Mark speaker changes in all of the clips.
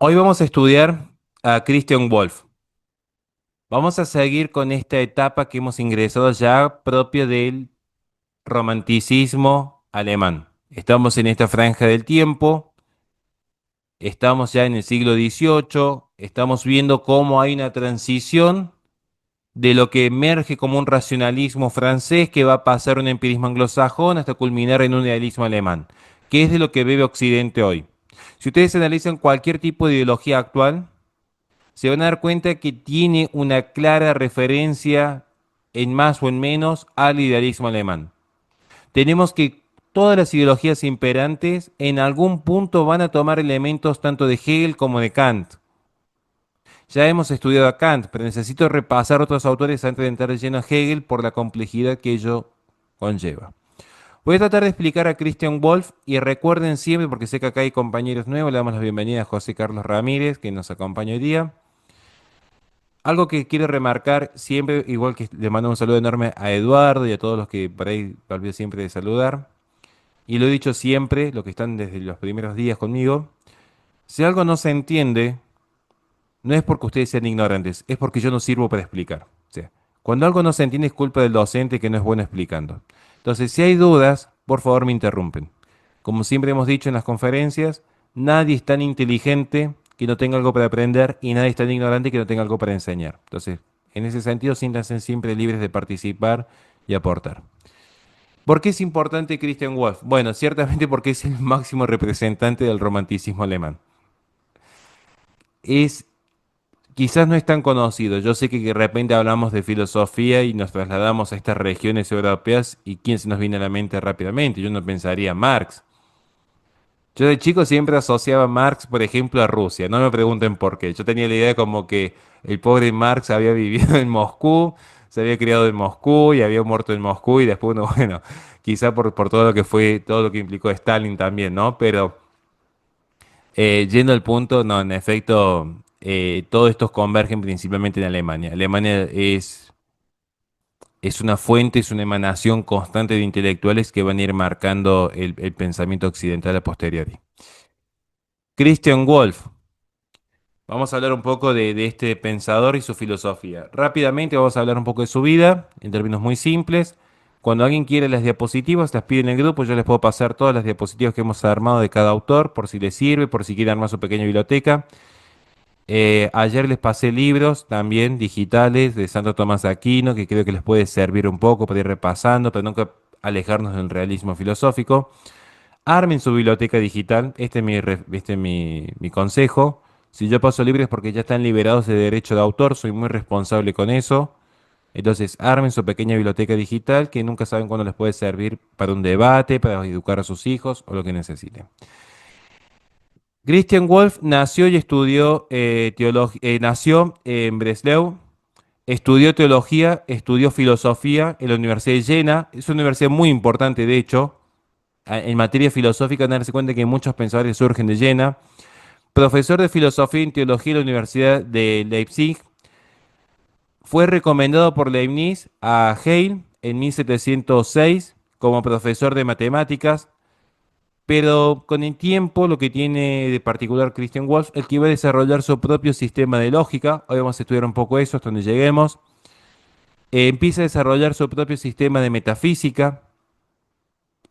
Speaker 1: Hoy vamos a estudiar a Christian Wolff. Vamos a seguir con esta etapa que hemos ingresado ya propia del romanticismo alemán. Estamos en esta franja del tiempo, estamos ya en el siglo XVIII, estamos viendo cómo hay una transición de lo que emerge como un racionalismo francés que va a pasar a un empirismo anglosajón hasta culminar en un idealismo alemán, que es de lo que bebe Occidente hoy. Si ustedes analizan cualquier tipo de ideología actual, se van a dar cuenta que tiene una clara referencia en más o en menos al idealismo alemán. Tenemos que todas las ideologías imperantes en algún punto van a tomar elementos tanto de Hegel como de Kant. Ya hemos estudiado a Kant, pero necesito repasar otros autores antes de entrar de lleno a Hegel por la complejidad que ello conlleva. Voy a tratar de explicar a Christian Wolff y recuerden siempre, porque sé que acá hay compañeros nuevos, le damos la bienvenida a José Carlos Ramírez, que nos acompaña hoy día. Algo que quiero remarcar siempre, igual que le mando un saludo enorme a Eduardo y a todos los que por ahí me olvido siempre de saludar, y lo he dicho siempre, los que están desde los primeros días conmigo, si algo no se entiende, no es porque ustedes sean ignorantes, es porque yo no sirvo para explicar. O sea, cuando algo no se entiende es culpa del docente que no es bueno explicando. Entonces, si hay dudas, por favor me interrumpen. Como siempre hemos dicho en las conferencias, nadie es tan inteligente que no tenga algo para aprender y nadie es tan ignorante que no tenga algo para enseñar. Entonces, en ese sentido, siéntanse siempre libres de participar y aportar. ¿Por qué es importante Christian Wolff? Bueno, ciertamente porque es el máximo representante del romanticismo alemán. Es Quizás no es tan conocido. Yo sé que de repente hablamos de filosofía y nos trasladamos a estas regiones europeas y quién se nos viene a la mente rápidamente. Yo no pensaría Marx. Yo de chico siempre asociaba a Marx, por ejemplo, a Rusia. No me pregunten por qué. Yo tenía la idea como que el pobre Marx había vivido en Moscú, se había criado en Moscú y había muerto en Moscú y después, uno, bueno, quizá por todo lo que fue, todo lo que implicó Stalin también, ¿no? Pero yendo al punto, no, en efecto, todos estos convergen principalmente en Alemania. Alemania es una fuente, es una emanación constante de intelectuales que van a ir marcando el pensamiento occidental a posteriori. Christian Wolff. Vamos a hablar un poco de este pensador y su filosofía. Rápidamente vamos a hablar un poco de su vida, en términos muy simples. Cuando alguien quiere las diapositivas, las pide en el grupo, yo les puedo pasar todas las diapositivas que hemos armado de cada autor, por si les sirve, por si quieren armar su pequeña biblioteca. Ayer les pasé libros también digitales de Santo Tomás de Aquino, que creo que les puede servir un poco para ir repasando, pero nunca alejarnos del realismo filosófico. Armen su biblioteca digital, este es mi consejo. Si yo paso libros es porque ya están liberados de derecho de autor, soy muy responsable con eso. Entonces, armen su pequeña biblioteca digital que nunca saben cuándo les puede servir para un debate, para educar a sus hijos o lo que necesiten. Christian Wolff nació y estudió nació en Breslau, estudió teología, estudió filosofía en la Universidad de Jena. Es una universidad muy importante, de hecho, en materia filosófica, darse cuenta que muchos pensadores surgen de Jena. Profesor de filosofía y teología en la Universidad de Leipzig. Fue recomendado por Leibniz a Hale en 1706 como profesor de matemáticas. Pero con el tiempo, lo que tiene de particular Christian Wolff es que iba a desarrollar su propio sistema de lógica. Hoy vamos a estudiar un poco eso hasta donde lleguemos. Empieza a desarrollar su propio sistema de metafísica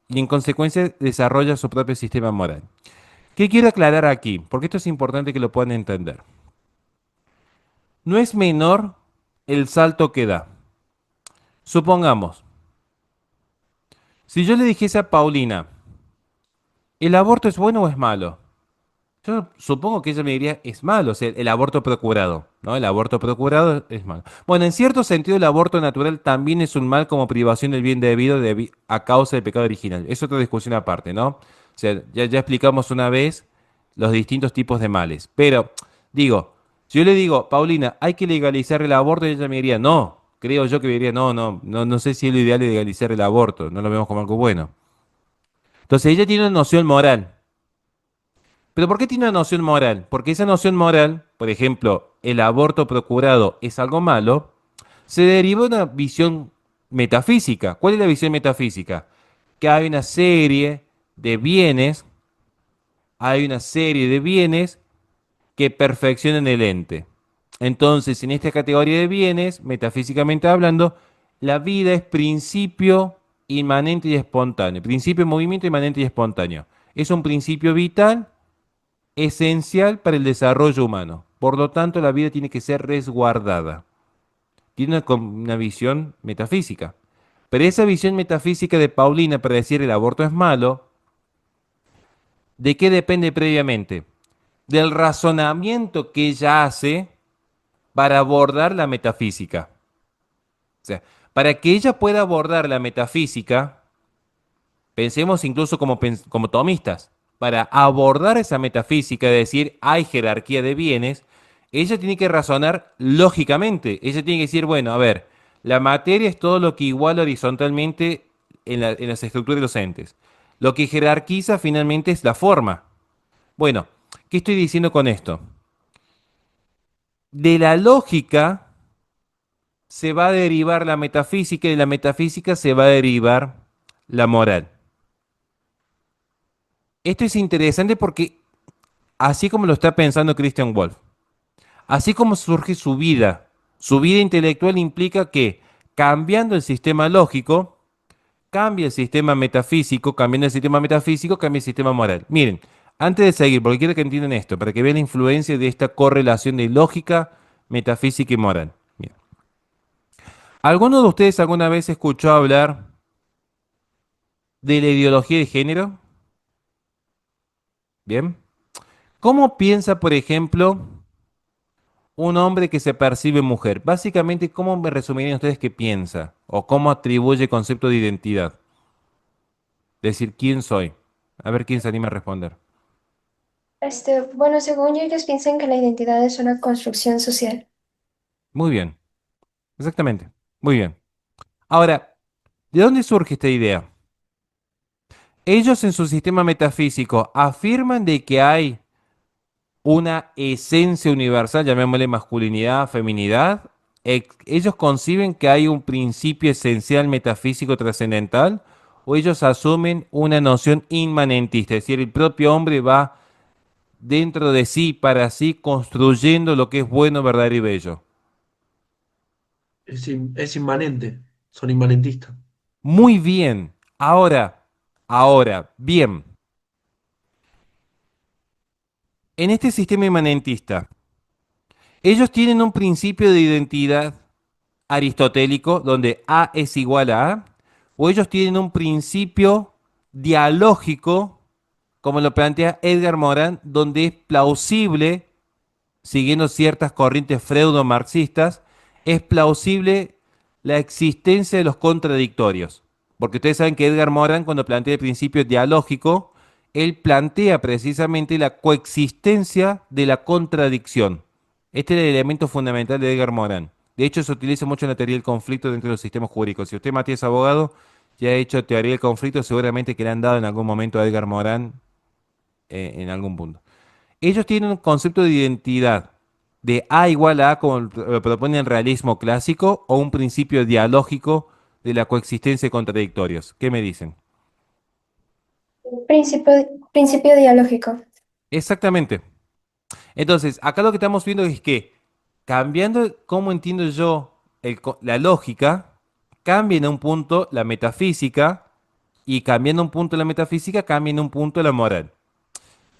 Speaker 1: y en consecuencia desarrolla su propio sistema moral. ¿Qué quiero aclarar aquí? Porque esto es importante que lo puedan entender. No es menor el salto que da. Supongamos, si yo le dijese a Paulina, ¿el aborto es bueno o es malo? Yo supongo que ella me diría, es malo, o sea, el aborto procurado, ¿no? El aborto procurado es malo. Bueno, en cierto sentido, el aborto natural también es un mal como privación del bien debido a causa del pecado original. Es otra discusión aparte, ¿no? O sea, ya explicamos una vez los distintos tipos de males. Pero, digo, si yo le digo, Paulina, hay que legalizar el aborto, ella me diría, no. Creo yo que me diría, no sé si es lo ideal legalizar el aborto, no lo vemos como algo bueno. Entonces, ella tiene una noción moral. ¿Pero por qué tiene una noción moral? Porque esa noción moral, por ejemplo, el aborto procurado es algo malo, se deriva de una visión metafísica. ¿Cuál es la visión metafísica? Que hay una serie de bienes que perfeccionan el ente. Entonces, en esta categoría de bienes, metafísicamente hablando, la vida es principio inmanente y espontáneo. Principio de movimiento inmanente y espontáneo. Es un principio vital, esencial para el desarrollo humano. Por lo tanto, la vida tiene que ser resguardada. Tiene una visión metafísica. Pero esa visión metafísica de Paulina para decir el aborto es malo, ¿de qué depende previamente? Del razonamiento que ella hace para abordar la metafísica. O sea, para que ella pueda abordar la metafísica, pensemos incluso como tomistas, para abordar esa metafísica, de decir, hay jerarquía de bienes, ella tiene que razonar lógicamente. Ella tiene que decir, bueno, a ver, la materia es todo lo que iguala horizontalmente en las estructuras de los entes. Lo que jerarquiza finalmente es la forma. Bueno, ¿qué estoy diciendo con esto? De la lógica se va a derivar la metafísica y de la metafísica se va a derivar la moral. Esto es interesante porque así como lo está pensando Christian Wolff, así como surge su vida intelectual implica que cambiando el sistema lógico, cambia el sistema metafísico, cambiando el sistema metafísico, cambia el sistema moral. Miren, antes de seguir, porque quiero que entiendan esto, para que vean la influencia de esta correlación de lógica, metafísica y moral. Miren, ¿alguno de ustedes alguna vez escuchó hablar de la ideología de género? Bien. ¿Cómo piensa, por ejemplo, un hombre que se percibe mujer? Básicamente, ¿cómo me resumirían ustedes qué piensa? ¿O cómo atribuye concepto de identidad? Decir, ¿quién soy? A ver quién se anima a responder.
Speaker 2: Bueno, según yo, ellos piensan que la identidad es una construcción social.
Speaker 1: Muy bien, exactamente. Muy bien. Ahora, ¿de dónde surge esta idea? Ellos en su sistema metafísico afirman de que hay una esencia universal, llamémosle masculinidad, feminidad. Ellos conciben que hay un principio esencial metafísico trascendental, o ellos asumen una noción inmanentista, es decir, el propio hombre va dentro de sí, para sí, construyendo lo que es bueno, verdadero y bello.
Speaker 3: Es inmanente, son inmanentistas.
Speaker 1: Muy bien. Bien. En este sistema inmanentista, ellos tienen un principio de identidad aristotélico donde A es igual a A, o ellos tienen un principio dialógico, como lo plantea Edgar Morin, donde es plausible, siguiendo ciertas corrientes freudo-marxistas, es plausible la existencia de los contradictorios. Porque ustedes saben que Edgar Morin, cuando plantea el principio dialógico, él plantea precisamente la coexistencia de la contradicción. Este es el elemento fundamental de Edgar Morin. De hecho, se utiliza mucho en la teoría del conflicto dentro de los sistemas jurídicos. Si usted, Matías, es abogado, ya ha hecho teoría del conflicto, seguramente que le han dado en algún momento a Edgar Morin en algún punto. Ellos tienen un concepto de identidad de A igual a A, como lo propone el realismo clásico, o un principio dialógico de la coexistencia de contradictorios. ¿Qué me dicen?
Speaker 2: Principio dialógico.
Speaker 1: Exactamente. Entonces, acá lo que estamos viendo es que cambiando cómo entiendo yo la lógica, cambia en un punto la metafísica y cambiando un punto la metafísica, cambia en un punto la moral.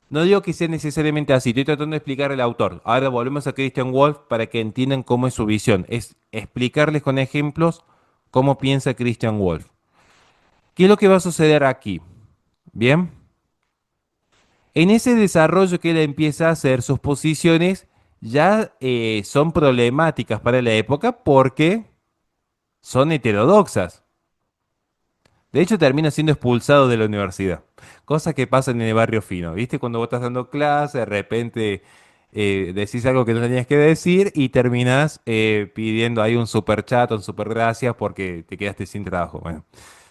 Speaker 1: No digo que sea necesariamente así, estoy tratando de explicar el autor. Ahora volvemos a Christian Wolff para que entiendan cómo es su visión. Es explicarles con ejemplos cómo piensa Christian Wolff. ¿Qué es lo que va a suceder aquí? Bien, en ese desarrollo que él empieza a hacer, sus posiciones ya son problemáticas para la época porque son heterodoxas. De hecho, termina siendo expulsado de la universidad. Cosas que pasan en el barrio fino. ¿Viste? Cuando vos estás dando clase, de repente decís algo que no tenías que decir y terminás pidiendo ahí un super chat, un super gracias porque te quedaste sin trabajo. Bueno,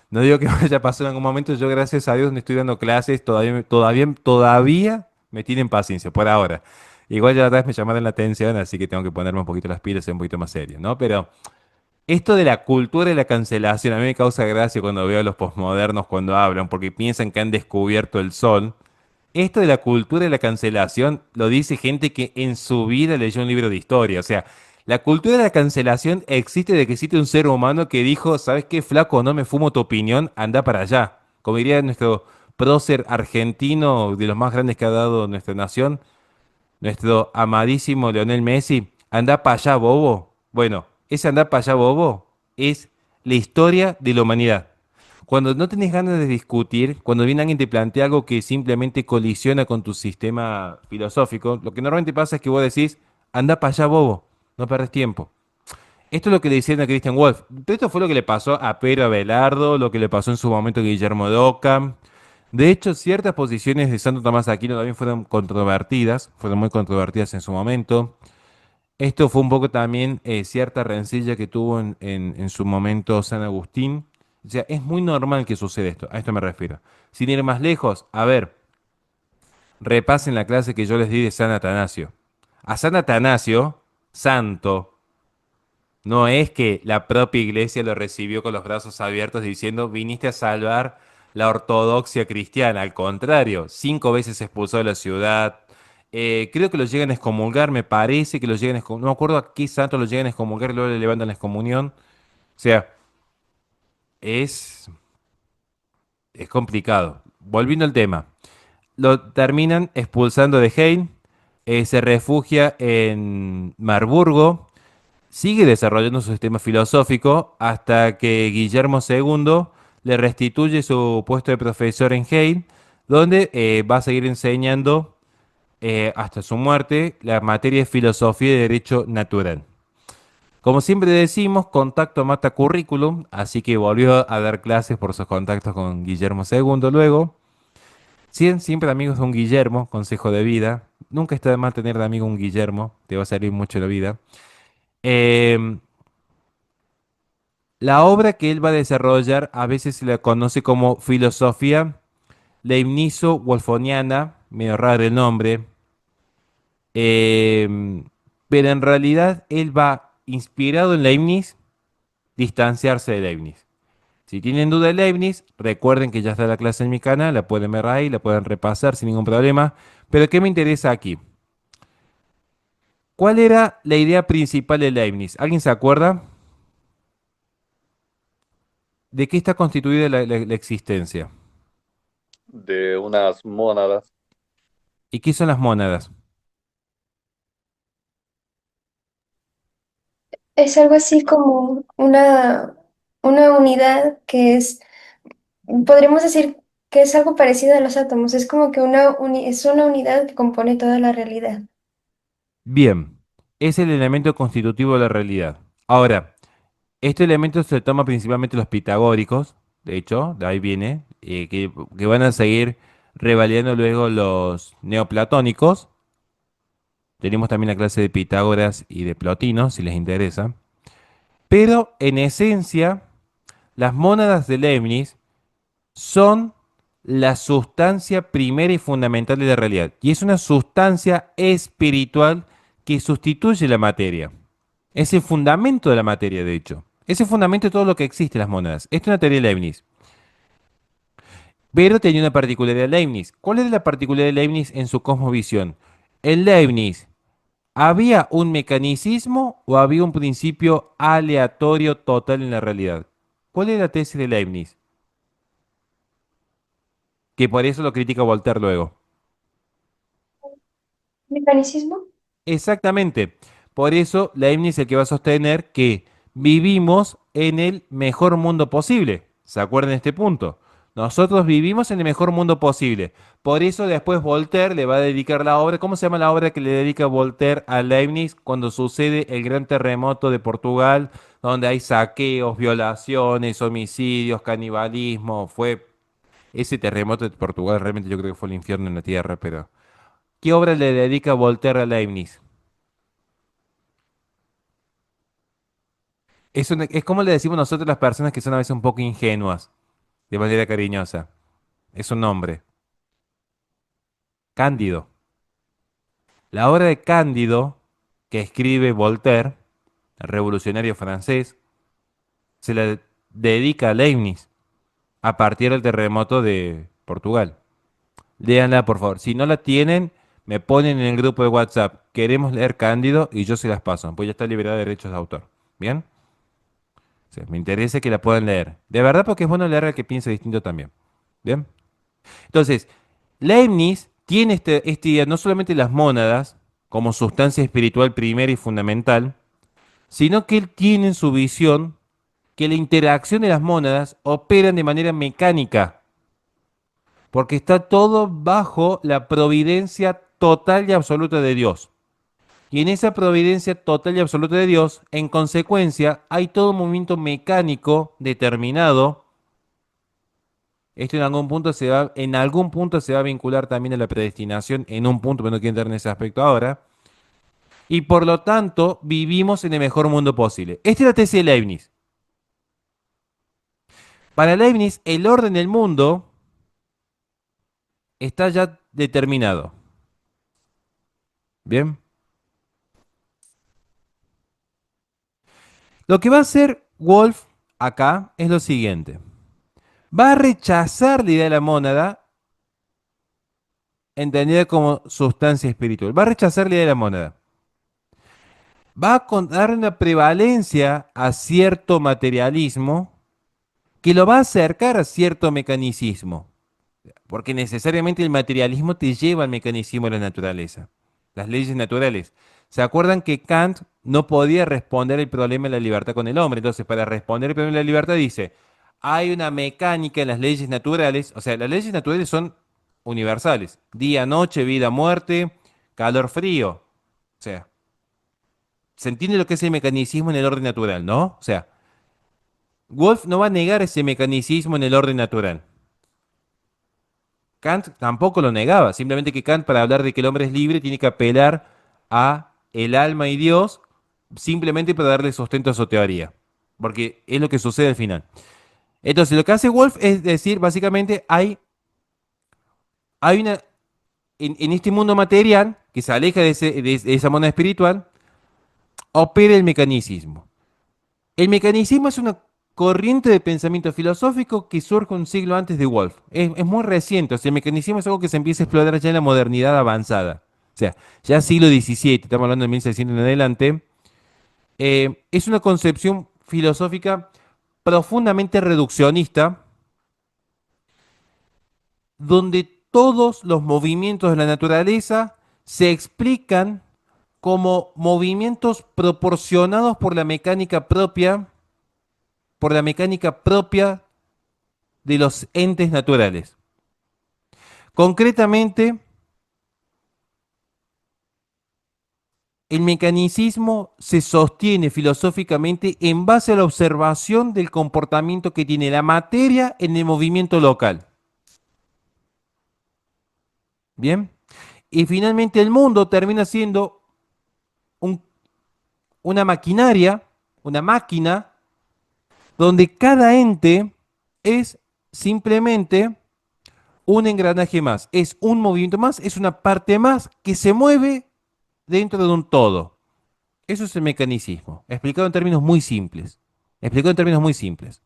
Speaker 1: no digo que vaya a pasar en algún momento. Yo, gracias a Dios, no estoy dando clases. Todavía me tienen paciencia, por ahora. Igual ya la otra vez me llamaron la atención, así que tengo que ponerme un poquito las pilas y ser un poquito más serio, ¿no? Pero esto de la cultura y la cancelación, a mí me causa gracia cuando veo a los posmodernos cuando hablan, porque piensan que han descubierto el sol Esto de la cultura de la cancelación lo dice gente que en su vida leyó un libro de historia. O sea, la cultura de la cancelación existe de que existe un ser humano que dijo, ¿sabes qué, flaco? No me fumo tu opinión, anda para allá. Como diría nuestro prócer argentino, de los más grandes que ha dado nuestra nación, nuestro amadísimo Lionel Messi, anda para allá, bobo. Bueno, ese andar para allá, bobo, es la historia de la humanidad. Cuando no tenés ganas de discutir, cuando viene alguien y te plantea algo que simplemente colisiona con tu sistema filosófico, lo que normalmente pasa es que vos decís, anda para allá, bobo, no perdés tiempo. Esto es lo que le decían a Christian Wolff. Pero esto fue lo que le pasó a Pedro Abelardo, lo que le pasó en su momento a Guillermo de Ockham. De hecho, ciertas posiciones de Santo Tomás de Aquino también fueron muy controvertidas en su momento. Esto fue un poco también cierta rencilla que tuvo en su momento San Agustín. O sea, es muy normal que suceda esto, a esto me refiero. Sin ir más lejos, a ver, repasen la clase que yo les di de San Atanasio. A San Atanasio, santo, no es que la propia iglesia lo recibió con los brazos abiertos diciendo, viniste a salvar la ortodoxia cristiana. Al contrario, 5 veces expulsó de la ciudad. Creo que lo llegan a excomulgar, me parece que lo llegan a excomulgar. No me acuerdo a qué santo lo llegan a excomulgar y luego le levantan la excomunión. O sea, es, es complicado. Volviendo al tema. Lo terminan expulsando de Heim. Se refugia en Marburgo. Sigue desarrollando su sistema filosófico hasta que Guillermo II le restituye su puesto de profesor en Halle, donde va a seguir enseñando hasta su muerte la materia de filosofía y derecho natural. Como siempre decimos, contacto mata currículum, así que volvió a dar clases por sus contactos con Guillermo II luego. Siempre amigos de un Guillermo, consejo de vida. Nunca está de más tener de amigo un Guillermo, te va a salir mucho en la vida. Em, La obra que él va a desarrollar a veces se la conoce como filosofía leibnizo-wolfoniana, medio raro el nombre, eh, pero en realidad él va inspirado en Leibniz, distanciarse de Leibniz. Si tienen duda de Leibniz, recuerden que ya está la clase en mi canal, la pueden ver ahí, la pueden repasar sin ningún problema. Pero ¿qué me interesa aquí? ¿Cuál era la idea principal de Leibniz? ¿Alguien se acuerda? ¿De qué está constituida la existencia?
Speaker 4: De unas mónadas.
Speaker 1: ¿Y qué son las mónadas?
Speaker 2: Es algo así como una unidad que es, podríamos decir que es algo parecido a los átomos. Es como que es una unidad que compone toda la realidad.
Speaker 1: Bien, es el elemento constitutivo de la realidad. Ahora, este elemento se toma principalmente los pitagóricos, de hecho, de ahí viene, que van a seguir revalidando luego los neoplatónicos. Tenemos también la clase de Pitágoras y de Plotino, si les interesa. Pero en esencia, las mónadas de Leibniz son la sustancia primera y fundamental de la realidad. Y es una sustancia espiritual que sustituye la materia. Es el fundamento de la materia, de hecho. Es el fundamento de todo lo que existe en las monedas. Esto es una teoría de Leibniz. Pero tenía una particularidad de Leibniz. ¿Cuál es la particularidad de Leibniz en su cosmovisión? En Leibniz, ¿había un mecanicismo o había un principio aleatorio total en la realidad? ¿Cuál es la tesis de Leibniz? Que por eso lo critica Voltaire luego.
Speaker 2: ¿Mecanicismo?
Speaker 1: Exactamente. Por eso Leibniz es el que va a sostener que vivimos en el mejor mundo posible. ¿Se acuerdan de este punto? Nosotros vivimos en el mejor mundo posible. Por eso después Voltaire le va a dedicar la obra. ¿Cómo se llama la obra que le dedica Voltaire a Leibniz cuando sucede el gran terremoto de Portugal, donde hay saqueos, violaciones, homicidios, canibalismo? Fue ese terremoto de Portugal, realmente yo creo que fue el infierno en la tierra, pero ¿qué obra le dedica Voltaire a Leibniz? Es como le decimos nosotros a las personas que son a veces un poco ingenuas, de manera cariñosa. Es un nombre. Cándido. La obra de Cándido, que escribe Voltaire, el revolucionario francés, se la dedica a Leibniz a partir del terremoto de Portugal. Léanla, por favor. Si no la tienen, me ponen en el grupo de WhatsApp. Queremos leer Cándido y yo se las paso, pues ya está liberada de derechos de autor. ¿Bien? O sea, me interesa que la puedan leer. De verdad, porque es bueno leer al que piensa distinto también. ¿Bien? Entonces, Leibniz tiene este idea, no solamente las mónadas como sustancia espiritual primera y fundamental, sino que él tiene en su visión que la interacción de las mónadas operan de manera mecánica, porque está todo bajo la providencia total y absoluta de Dios. Y en esa providencia total y absoluta de Dios, en consecuencia, hay todo un movimiento mecánico determinado. Esto en algún punto se va a vincular también a la predestinación, en un punto, pero no quiero entrar en ese aspecto ahora. Y por lo tanto, vivimos en el mejor mundo posible. Esta es la tesis de Leibniz. Para Leibniz, el orden del mundo está ya determinado. Bien. Lo que va a hacer Wolf acá es lo siguiente. Va a rechazar la idea de la mónada entendida como sustancia espiritual. Va a rechazar la idea de la mónada. Va a dar una prevalencia a cierto materialismo que lo va a acercar a cierto mecanicismo. Porque necesariamente el materialismo te lleva al mecanismo de la naturaleza, las leyes naturales. ¿Se acuerdan que Kant no podía responder el problema de la libertad con el hombre? Entonces, para responder el problema de la libertad dice, hay una mecánica en las leyes naturales, o sea, las leyes naturales son universales, día, noche, vida, muerte, calor, frío. O sea, se entiende lo que es el mecanicismo en el orden natural, ¿no? O sea, Wolff no va a negar ese mecanicismo en el orden natural. Kant tampoco lo negaba, simplemente que Kant para hablar de que el hombre es libre tiene que apelar a el alma y Dios simplemente para darle sustento a su teoría, porque es lo que sucede al final. Entonces, lo que hace Wolff es decir, básicamente hay una, en este mundo material que se aleja de esa moneda espiritual, opera el mecanicismo. El mecanicismo es una corriente de pensamiento filosófico que surge un siglo antes de Wolff. Es muy reciente, o sea, el mecanicismo es algo que se empieza a explorar ya en la modernidad avanzada. O sea, ya siglo XVII, estamos hablando de 1600 en adelante. Es una concepción filosófica profundamente reduccionista, donde todos los movimientos de la naturaleza se explican como movimientos proporcionados por la mecánica propia de los entes naturales. Concretamente, el mecanicismo se sostiene filosóficamente en base a la observación del comportamiento que tiene la materia en el movimiento local. Bien. Y finalmente el mundo termina siendo un- una maquinaria, una máquina, donde cada ente es simplemente un engranaje más, es un movimiento más, es una parte más que se mueve dentro de un todo. Eso es el mecanicismo, explicado en términos muy simples. Explicado en términos muy simples.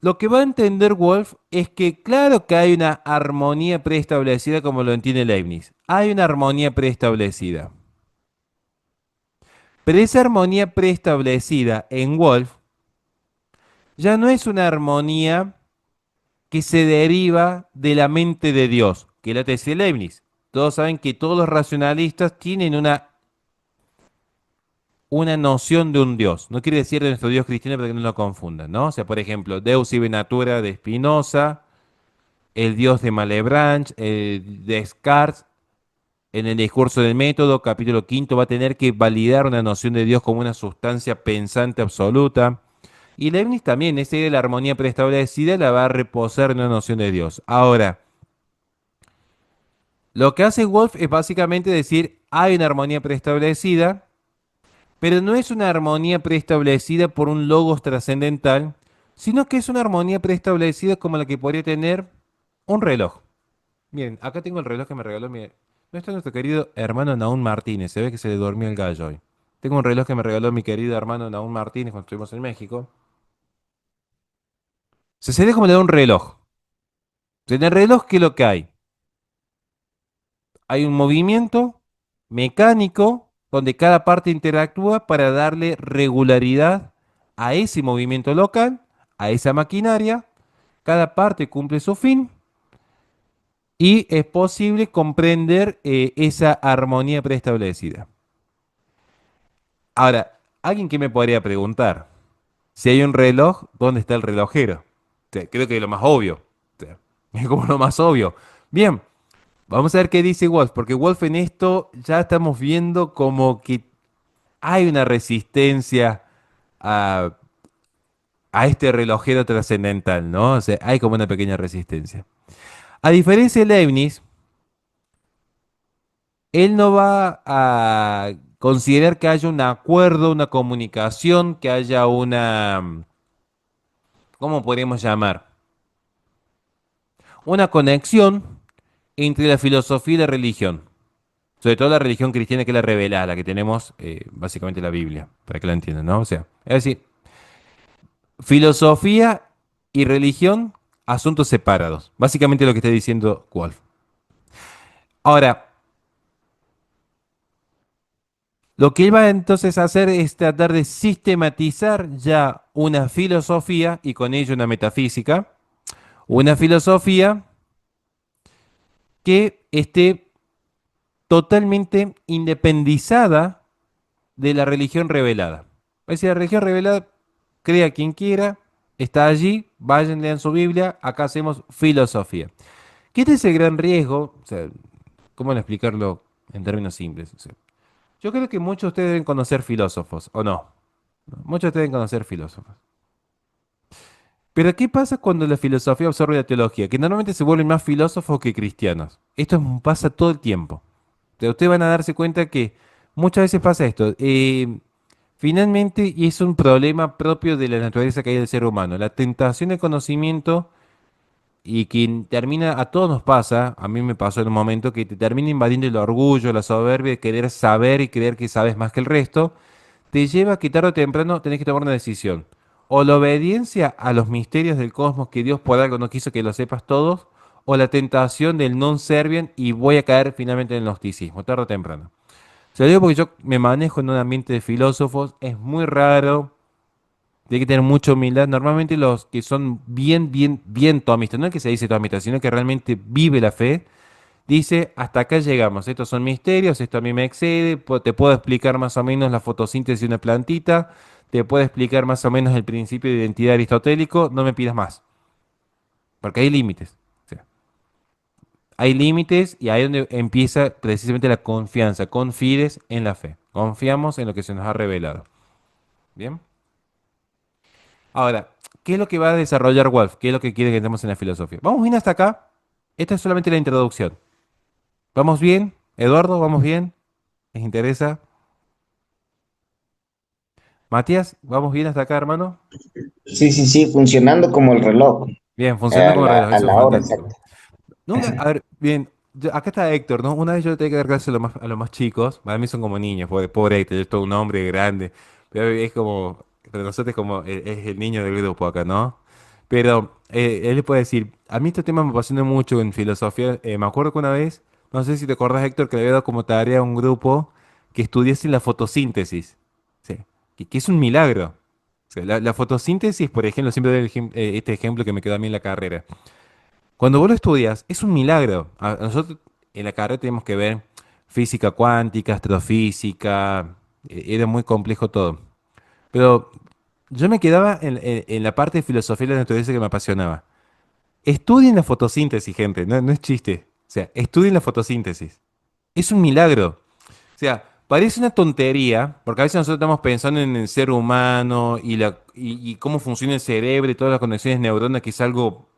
Speaker 1: Lo que va a entender Wolff es que claro que hay una armonía preestablecida como lo entiende Leibniz. Hay una armonía preestablecida. Pero esa armonía preestablecida en Wolff ya no es una armonía que se deriva de la mente de Dios, que es la tesis de Leibniz. Todos saben que todos los racionalistas tienen una noción de un Dios. No quiere decir de nuestro Dios cristiano para que no lo confundan, ¿no? O sea, por ejemplo, Deus ibe natura de Spinoza, el Dios de Malebranche, de Descartes, en el discurso del método, capítulo quinto, va a tener que validar una noción de Dios como una sustancia pensante absoluta. Y Leibniz también, esa idea de la armonía preestablecida la va a reposar en una noción de Dios. Ahora, lo que hace Wolff es básicamente decir, hay una armonía preestablecida, pero no es una armonía preestablecida por un logos trascendental, sino que es una armonía preestablecida como la que podría tener un reloj. Miren, acá tengo el reloj que me regaló no está nuestro querido hermano Naún Martínez. Se ve que se le durmió el gallo hoy. Tengo un reloj que me regaló mi querido hermano Naún Martínez cuando estuvimos en México. Se sería como le da un reloj. En el reloj, ¿qué es lo que hay? Hay un movimiento mecánico donde cada parte interactúa para darle regularidad a ese movimiento local, a esa maquinaria. Cada parte cumple su fin y es posible comprender esa armonía preestablecida. Ahora, alguien que me podría preguntar, si hay un reloj, ¿dónde está el relojero? O sea, creo que es lo más obvio. O sea, es como lo más obvio. Bien, vamos a ver qué dice Wolf, porque Wolf en esto ya estamos viendo como que hay una resistencia a, a este relojero trascendental, ¿no? O sea, hay como una pequeña resistencia. A diferencia de Leibniz, él no va a considerar que haya un acuerdo, una comunicación, que haya una, ¿cómo podríamos llamar? Una conexión entre la filosofía y la religión. Sobre todo la religión cristiana que es la revelada, la que tenemos básicamente la Biblia, para que la entiendan, ¿no? O sea, es decir, filosofía y religión, asuntos separados. Básicamente lo que está diciendo Wolf. Ahora, lo que él va entonces a hacer es tratar de sistematizar ya una filosofía y con ello una metafísica, una filosofía que esté totalmente independizada de la religión revelada. Es decir, la religión revelada, crea quien quiera, está allí, vayan, lean su Biblia, acá hacemos filosofía. ¿Qué es el gran riesgo? O sea, ¿cómo explicarlo en términos simples? O sea, yo creo que muchos de ustedes deben conocer filósofos, ¿o no? Muchos de ustedes deben conocer filósofos. Pero ¿qué pasa cuando la filosofía absorbe la teología? Que normalmente se vuelven más filósofos que cristianos. Esto pasa todo el tiempo. O sea, ustedes van a darse cuenta que muchas veces pasa esto. Finalmente, y es un problema propio de la naturaleza que hay del ser humano, la tentación del conocimiento y que termina, a todos nos pasa, a mí me pasó en un momento que te termina invadiendo el orgullo, la soberbia de querer saber y creer que sabes más que el resto, te lleva a que tarde o temprano tenés que tomar una decisión. O la obediencia a los misterios del cosmos que Dios por algo no quiso que lo sepas todos, o la tentación del non serviam y voy a caer finalmente en el gnosticismo, tarde o temprano. Se lo digo porque yo me manejo en un ambiente de filósofos, es muy raro, hay que tener mucha humildad. Normalmente los que son bien tomistas, no es que se dice tomista, sino que realmente vive la fe, dice, hasta acá llegamos, estos son misterios, esto a mí me excede, te puedo explicar más o menos la fotosíntesis de una plantita, te puedo explicar más o menos el principio de identidad aristotélico, no me pidas más, porque hay límites. O sea, hay límites y ahí es donde empieza precisamente la confianza. Confides en la fe. Confiamos en lo que se nos ha revelado. Bien. Ahora, ¿qué es lo que va a desarrollar Wolf? ¿Qué es lo que quiere que entremos en la filosofía? ¿Vamos bien hasta acá? Esta es solamente la introducción. ¿Vamos bien? Eduardo, ¿vamos bien? ¿Les interesa? Matías, ¿vamos bien hasta acá, hermano?
Speaker 5: Sí, sí, sí, funcionando como el reloj,
Speaker 1: Bien, funciona como reloj,
Speaker 5: a
Speaker 1: eso es
Speaker 5: la hora
Speaker 1: fantástico.
Speaker 5: exacta.
Speaker 1: Nunca, a ver, bien, acá está Héctor, ¿no? Una vez yo tenía que dar clases a los más chicos, para mí son como niños, pobre Héctor, es todo un hombre grande, pero es como, para nosotros es como, es el niño del grupo acá, ¿no? Pero él le puede decir, a mí este tema me apasiona mucho en filosofía, me acuerdo que una vez, no sé si te acordás Héctor, que le había dado como tarea a un grupo que estudiase la fotosíntesis, ¿sí? Que es un milagro. O sea, la fotosíntesis, por ejemplo, siempre doy este ejemplo que me quedó a mí en la carrera. Cuando vos lo estudias, es un milagro. Nosotros en la carrera tenemos que ver física cuántica, astrofísica, era muy complejo todo. Pero yo me quedaba en la parte de filosofía de la naturaleza que me apasionaba. Estudien la fotosíntesis, gente, no es chiste. O sea, estudien la fotosíntesis. Es un milagro. O sea, parece una tontería, porque a veces nosotros estamos pensando en el ser humano y cómo funciona el cerebro y todas las conexiones neuronales, que es algo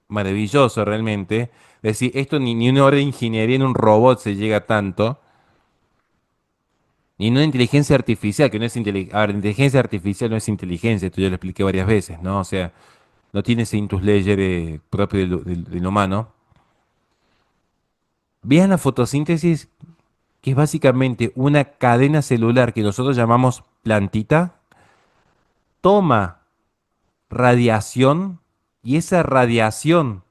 Speaker 1: maravilloso realmente. Es decir, esto ni una hora de ingeniería en un robot se llega a tanto, ni en una inteligencia artificial, que no es inteligencia. A ver, inteligencia artificial no es inteligencia, esto ya lo expliqué varias veces, ¿no? O sea, no tiene ese intus legere propio del humano. Vean la fotosíntesis, que es básicamente una cadena celular que nosotros llamamos plantita, toma radiación y esa radiación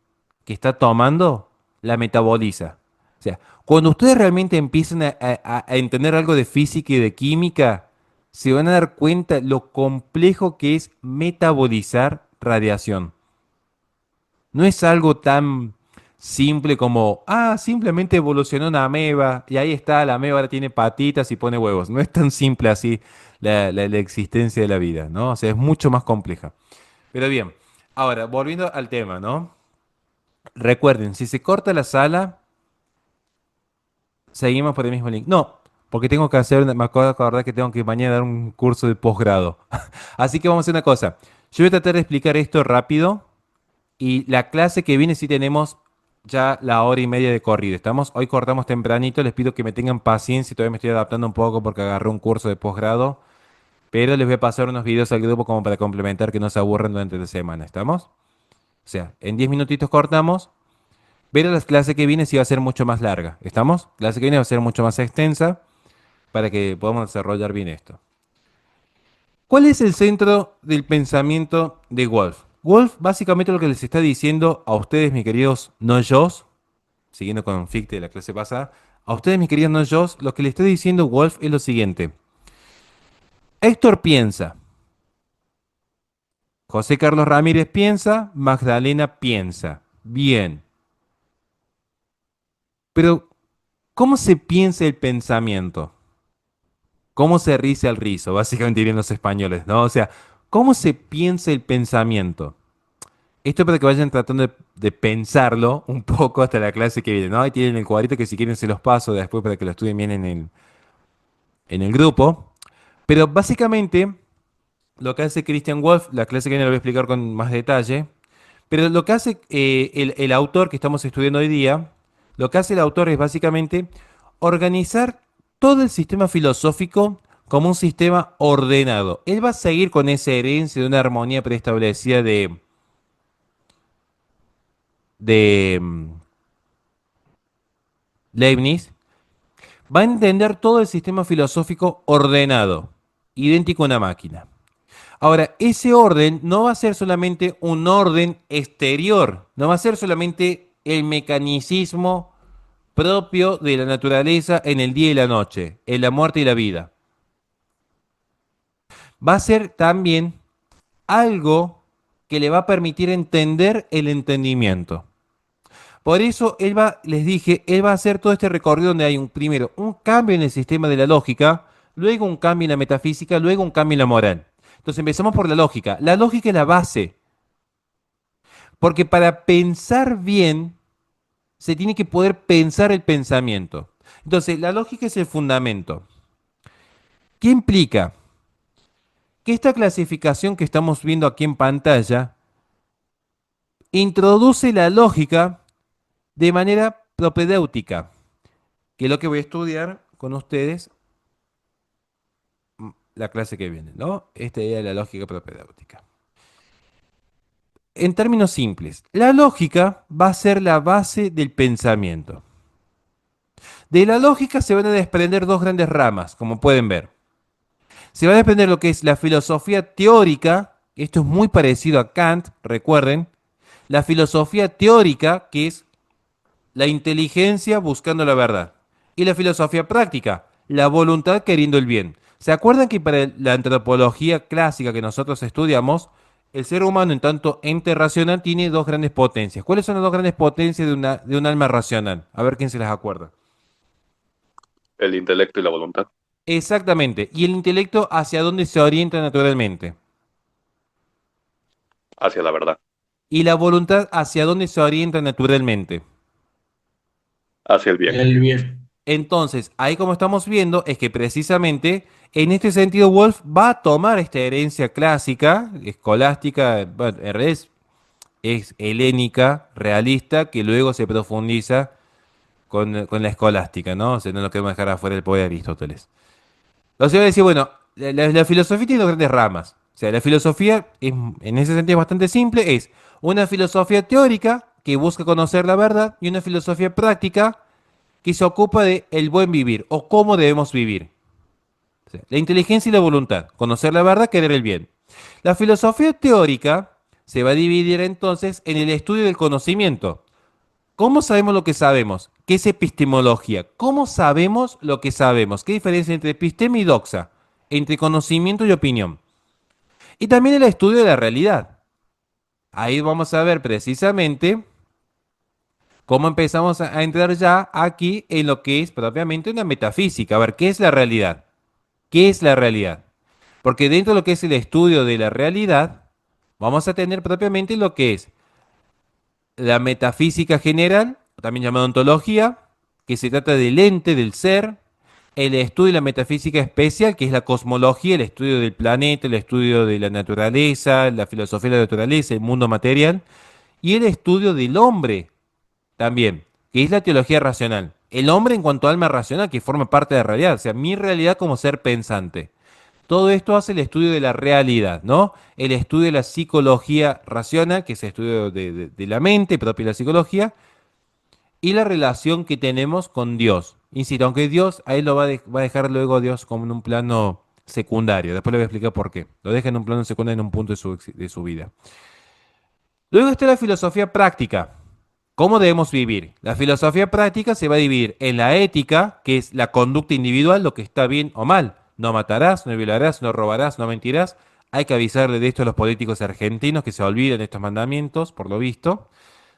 Speaker 1: que está tomando la metaboliza. O sea, cuando ustedes realmente empiezan a entender algo de física y de química, se van a dar cuenta lo complejo que es metabolizar radiación. No es algo tan simple como, simplemente evolucionó una ameba y ahí está, la ameba ahora tiene patitas y pone huevos. No es tan simple así la existencia de la vida, ¿no? O sea, es mucho más compleja. Pero bien, ahora, volviendo al tema, ¿no? Recuerden, si se corta la sala, seguimos por el mismo link. No, porque tengo que hacer, me acabo de acordar que tengo que mañana dar un curso de posgrado. Así que vamos a hacer una cosa. Yo voy a tratar de explicar esto rápido. Y la clase que viene sí tenemos ya la hora y media de corrido. Hoy cortamos tempranito, les pido que me tengan paciencia, todavía me estoy adaptando un poco porque agarré un curso de posgrado, pero les voy a pasar unos videos al grupo como para complementar que no se aburran durante la semana, ¿estamos? O sea, en 10 minutitos cortamos, pero la clase que viene sí va a ser mucho más larga, ¿estamos? La clase que viene va a ser mucho más extensa para que podamos desarrollar bien esto. ¿Cuál es el centro del pensamiento de Wolf? Wolf básicamente lo que les está diciendo a ustedes, mis queridos no-yos, siguiendo con Fichte de la clase pasada, a ustedes, mis queridos no-yos, lo que le está diciendo Wolf es lo siguiente. Héctor piensa, José Carlos Ramírez piensa, Magdalena piensa. Bien. Pero, ¿cómo se piensa el pensamiento? ¿Cómo se riza el rizo? Básicamente dirían los españoles, ¿no? O sea, ¿cómo se piensa el pensamiento? Esto para que vayan tratando de pensarlo un poco hasta la clase que viene, ¿no? Ahí tienen el cuadrito que si quieren se los paso después para que lo estudien bien en el grupo. Pero básicamente lo que hace Christian Wolff, la clase que viene lo voy a explicar con más detalle, pero lo que hace el autor que estamos estudiando hoy día, lo que hace el autor es básicamente organizar todo el sistema filosófico como un sistema ordenado. Él va a seguir con esa herencia de una armonía preestablecida de Leibniz, va a entender todo el sistema filosófico ordenado, idéntico a una máquina. Ahora, ese orden no va a ser solamente un orden exterior, no va a ser solamente el mecanicismo propio de la naturaleza en el día y la noche, en la muerte y la vida. Va a ser también algo que le va a permitir entender el entendimiento. Por eso les dije, él va a hacer todo este recorrido donde hay primero un cambio en el sistema de la lógica, luego un cambio en la metafísica, luego un cambio en la moral. Entonces empezamos por la lógica. La lógica es la base, porque para pensar bien se tiene que poder pensar el pensamiento. Entonces la lógica es el fundamento. ¿Qué implica? Que esta clasificación que estamos viendo aquí en pantalla introduce la lógica de manera propedéutica, que es lo que voy a estudiar con ustedes la clase que viene, ¿no? Esta es la lógica propedéutica. En términos simples, la lógica va a ser la base del pensamiento. De la lógica se van a desprender dos grandes ramas, como pueden ver. Se va a desprender lo que es la filosofía teórica, esto es muy parecido a Kant, recuerden, la filosofía teórica, que es la inteligencia buscando la verdad, y la filosofía práctica, la voluntad queriendo el bien. ¿Se acuerdan que para la antropología clásica que nosotros estudiamos, el ser humano en tanto ente racional tiene dos grandes potencias? ¿Cuáles son las dos grandes potencias de un alma racional? A ver quién se las acuerda.
Speaker 4: El intelecto y la voluntad.
Speaker 1: Exactamente. ¿Y el intelecto hacia dónde se orienta naturalmente?
Speaker 4: Hacia la verdad.
Speaker 1: ¿Y la voluntad hacia dónde se orienta naturalmente?
Speaker 4: Hacia el bien.
Speaker 3: El bien.
Speaker 1: Entonces, ahí como estamos viendo es que precisamente en este sentido Wolf va a tomar esta herencia clásica, escolástica, bueno, en realidad es helénica, realista, que luego se profundiza con la escolástica, ¿no? O sea, no lo queremos dejar afuera del poder de Aristóteles. Entonces voy a decir, bueno, la filosofía tiene dos grandes ramas. O sea, la filosofía en ese sentido es bastante simple, es una filosofía teórica que busca conocer la verdad y una filosofía práctica que se ocupa de el buen vivir o cómo debemos vivir. O sea, la inteligencia y la voluntad, conocer la verdad, querer el bien. La filosofía teórica se va a dividir entonces en el estudio del conocimiento. ¿Cómo sabemos lo que sabemos? ¿Qué es epistemología? ¿Cómo sabemos lo que sabemos? ¿Qué diferencia entre episteme y doxa? Entre conocimiento y opinión. Y también el estudio de la realidad. Ahí vamos a ver precisamente cómo empezamos a entrar ya aquí en lo que es propiamente una metafísica. A ver, ¿qué es la realidad? ¿Qué es la realidad? Porque dentro de lo que es el estudio de la realidad, vamos a tener propiamente lo que es la metafísica general, también llamada ontología, que se trata del ente, del ser, el estudio de la metafísica especial, que es la cosmología, el estudio del planeta, el estudio de la naturaleza, la filosofía de la naturaleza, el mundo material, y el estudio del hombre también, que es la teología racional. El hombre en cuanto a alma racional, que forma parte de la realidad, o sea, mi realidad como ser pensante. Todo esto hace el estudio de la realidad, ¿no? El estudio de la psicología racional, que es el estudio de la mente propia de la psicología, y la relación que tenemos con Dios. Insisto, aunque Dios, ahí lo va a dejar luego Dios como en un plano secundario. Después le voy a explicar por qué. Lo deja en un plano secundario en un punto de su vida. Luego está la filosofía práctica. ¿Cómo debemos vivir? La filosofía práctica se va a dividir en la ética, que es la conducta individual, lo que está bien o mal. No matarás, no violarás, no robarás, no mentirás. Hay que avisarle de esto a los políticos argentinos que se olviden de estos mandamientos, por lo visto.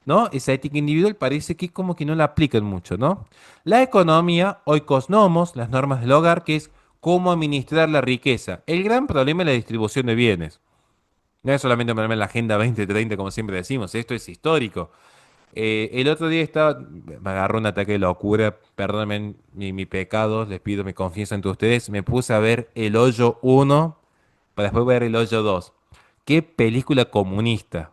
Speaker 1: ¿No? Esa ética individual parece que como que no la aplican mucho, ¿no? La economía, oikos nomos, las normas del hogar, que es cómo administrar la riqueza. El gran problema es la distribución de bienes. No es solamente un problema en la Agenda 2030, como siempre decimos, esto es histórico. El otro día me agarró un ataque de locura, perdónenme mi pecado, les pido, me confieso ante ustedes, me puse a ver El Hoyo 1 para después ver El Hoyo 2. Qué película comunista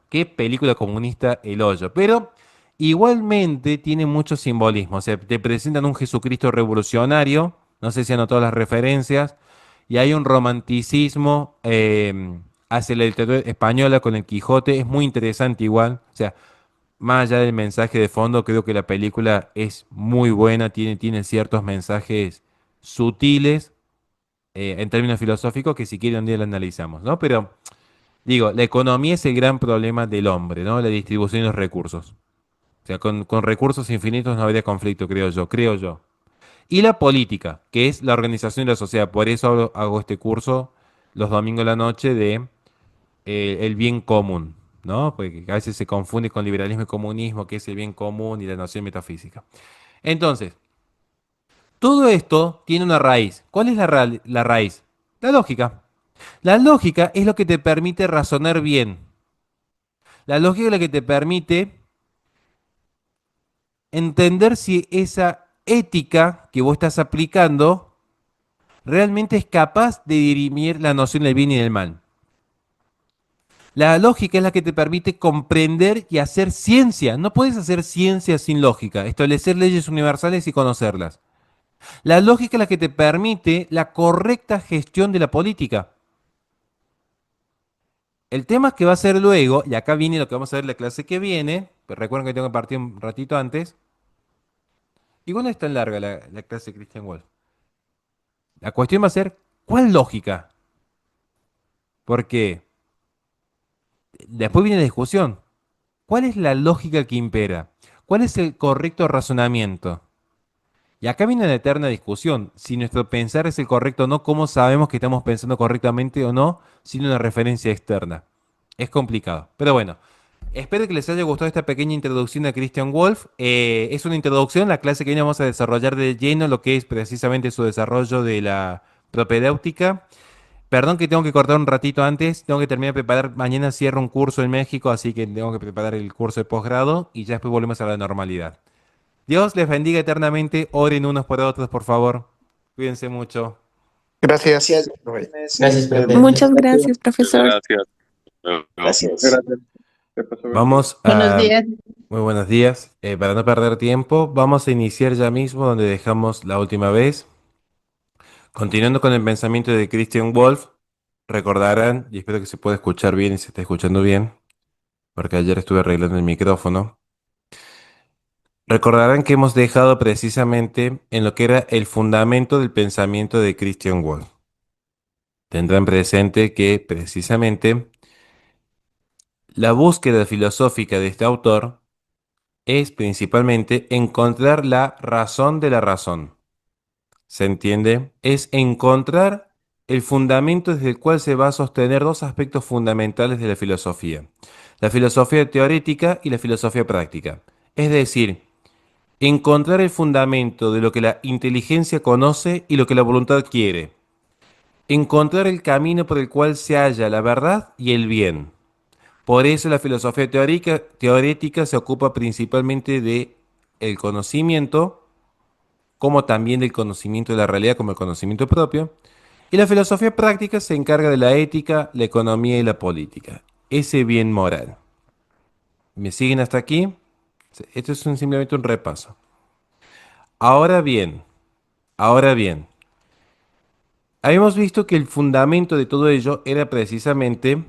Speaker 1: El Hoyo. Pero igualmente tiene mucho simbolismo, o sea, te presentan un Jesucristo revolucionario, no sé si han notado las referencias, y hay un romanticismo hacia la literatura española con el Quijote, es muy interesante igual, o sea, más allá del mensaje de fondo, creo que la película es muy buena, tiene ciertos mensajes sutiles en términos filosóficos que si quieren un día lo analizamos, ¿no? Pero digo, la economía es el gran problema del hombre, ¿no? La distribución de los recursos. O sea, con recursos infinitos no habría conflicto, creo yo. Y la política, que es la organización de la sociedad. Por eso hago este curso los domingos de la noche de el bien común, ¿no? Porque a veces se confunde con liberalismo y comunismo, que es el bien común y la noción metafísica. Entonces, todo esto tiene una raíz. ¿Cuál es la raíz? La lógica. La lógica es lo que te permite razonar bien. La lógica es la que te permite entender si esa ética que vos estás aplicando realmente es capaz de dirimir la noción del bien y del mal. La lógica es la que te permite comprender y hacer ciencia. No puedes hacer ciencia sin lógica, establecer leyes universales y conocerlas. La lógica es la que te permite la correcta gestión de la política. El tema que va a ser luego, y acá viene lo que vamos a ver en la clase que viene, pero recuerden que tengo que partir un ratito antes. Igual no es tan larga la clase de Christian Wolff. La cuestión va a ser, ¿cuál lógica? Porque después viene la discusión. ¿Cuál es la lógica que impera? ¿Cuál es el correcto razonamiento? Y acá viene la eterna discusión. Si nuestro pensar es el correcto o no, ¿cómo sabemos que estamos pensando correctamente o no sin una referencia externa? Es complicado. Pero bueno, espero que les haya gustado esta pequeña introducción a Christian Wolff. Es una introducción, la clase que viene vamos a desarrollar de lleno lo que es precisamente su desarrollo de la propedéutica. Perdón que tengo que cortar un ratito antes, tengo que terminar de preparar, mañana cierro un curso en México, así que tengo que preparar el curso de posgrado y ya después volvemos a la normalidad. Dios les bendiga eternamente, oren unos por otros, por favor. Cuídense mucho.
Speaker 6: Gracias.
Speaker 5: Gracias.
Speaker 6: Bye.
Speaker 5: Gracias, profe.
Speaker 7: Muchas gracias, profesor.
Speaker 4: Gracias. No, no.
Speaker 5: Gracias.
Speaker 1: Vamos
Speaker 7: Buenos
Speaker 1: a...
Speaker 7: días.
Speaker 1: Muy buenos días. Para no perder tiempo, vamos a iniciar ya mismo donde dejamos la última vez. Continuando con el pensamiento de Christian Wolff, recordarán, y espero que se pueda escuchar bien y se esté escuchando bien, porque ayer estuve arreglando el micrófono. Recordarán que hemos dejado precisamente en lo que era el fundamento del pensamiento de Christian Wolff. Tendrán presente que precisamente La búsqueda filosófica de este autor es principalmente encontrar la razón de la razón. ¿Se entiende? Es encontrar el fundamento desde el cual se va a sostener dos aspectos fundamentales de la filosofía teorética y la filosofía práctica. Es decir, encontrar el fundamento de lo que la inteligencia conoce y lo que la voluntad quiere. Encontrar el camino por el cual se halla la verdad y el bien. Por eso la filosofía teorética se ocupa principalmente de el conocimiento, como también del conocimiento de la realidad como el conocimiento propio. Y la filosofía práctica se encarga de la ética, la economía y la política. Ese bien moral. ¿Me siguen hasta aquí? Esto es simplemente un repaso. Ahora bien, ahora bien, habíamos visto que el fundamento de todo ello era precisamente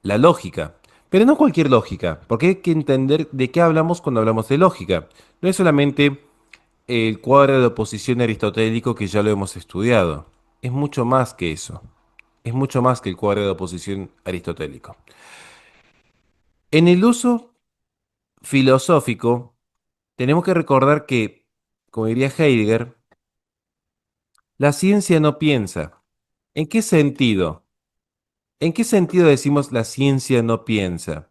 Speaker 1: la lógica. Pero no cualquier lógica, porque hay que entender de qué hablamos cuando hablamos de lógica. No es solamente el cuadro de oposición aristotélico que ya lo hemos estudiado. Es mucho más que eso. Es mucho más que el cuadro de oposición aristotélico. En el uso filosófico, tenemos que recordar que, como diría Heidegger, la ciencia no piensa. ¿En qué sentido? ¿En qué sentido decimos la ciencia no piensa?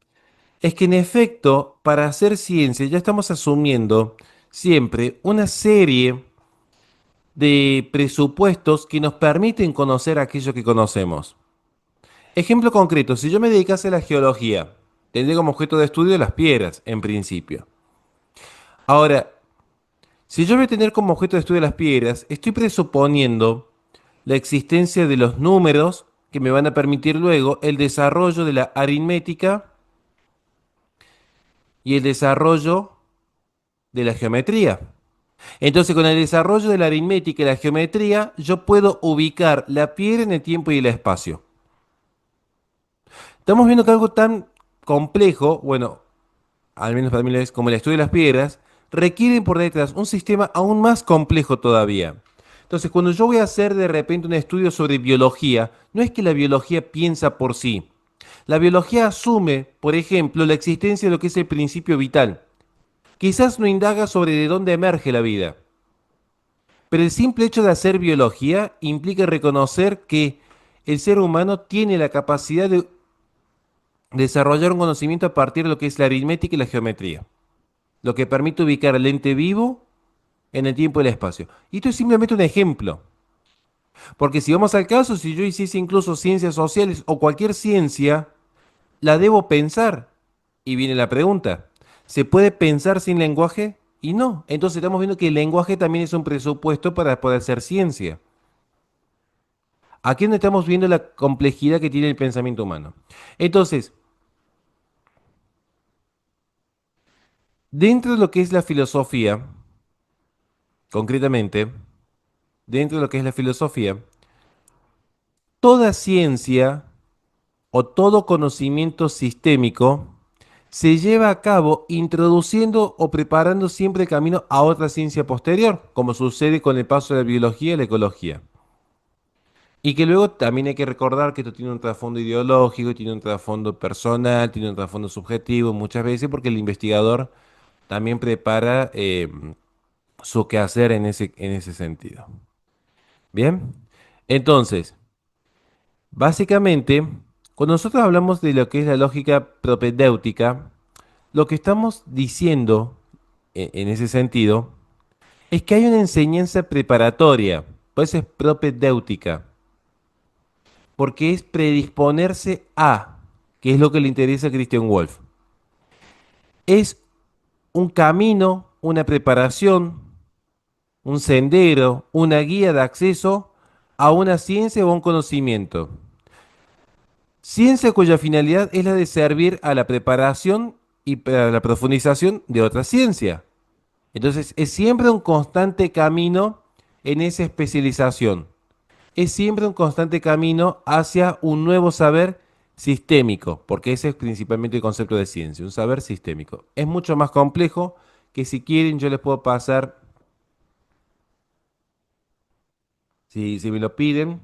Speaker 1: Es que en efecto, para hacer ciencia ya estamos asumiendo siempre una serie de presupuestos que nos permiten conocer aquello que conocemos. Ejemplo concreto, si yo me dedicase a la geología, tendría como objeto de estudio las piedras, en principio. Ahora, si yo voy a tener como objeto de estudio las piedras, estoy presuponiendo la existencia de los números que me van a permitir luego el desarrollo de la aritmética y el desarrollo de la geometría. Entonces, con el desarrollo de la aritmética y la geometría, yo puedo ubicar la piedra en el tiempo y el espacio. Estamos viendo que algo tan complejo, bueno, al menos para mí lo es, como el estudio de las piedras, requieren por detrás un sistema aún más complejo todavía. Entonces, cuando yo voy a hacer de repente un estudio sobre biología, no es que la biología piensa por sí. La biología asume, por ejemplo, la existencia de lo que es el principio vital. Quizás no indaga sobre de dónde emerge la vida, pero el simple hecho de hacer biología implica reconocer que el ser humano tiene la capacidad de desarrollar un conocimiento a partir de lo que es la aritmética y la geometría, lo que permite ubicar el ente vivo en el tiempo y el espacio. Y esto es simplemente un ejemplo, porque si vamos al caso, si yo hiciese incluso ciencias sociales o cualquier ciencia, la debo pensar. Y viene la pregunta, ¿se puede pensar sin lenguaje? Y no, entonces estamos viendo que el lenguaje también es un presupuesto para poder hacer ciencia. Aquí es donde estamos viendo la complejidad que tiene el pensamiento humano. Entonces, dentro de lo que es la filosofía, concretamente, dentro de lo que es la filosofía, toda ciencia o todo conocimiento sistémico se lleva a cabo introduciendo o preparando siempre el camino a otra ciencia posterior, como sucede con el paso de la biología y la ecología. Y que luego también hay que recordar que esto tiene un trasfondo ideológico, tiene un trasfondo personal, tiene un trasfondo subjetivo muchas veces porque el investigador también prepara su quehacer en ese sentido. Bien, entonces, básicamente, cuando nosotros hablamos de lo que es la lógica propedéutica, lo que estamos diciendo en ese sentido es que hay una enseñanza preparatoria, por eso es propedéutica, porque es predisponerse a, que es lo que le interesa a Christian Wolff. Es un camino, una preparación, un sendero, una guía de acceso a una ciencia o a un conocimiento. Ciencia cuya finalidad es la de servir a la preparación y para la profundización de otra ciencia. Entonces, es siempre un constante camino en esa especialización. Es siempre un constante camino hacia un nuevo saber sistémico, porque ese es principalmente el concepto de ciencia, un saber sistémico. Es mucho más complejo que si quieren yo les puedo pasar, si me lo piden,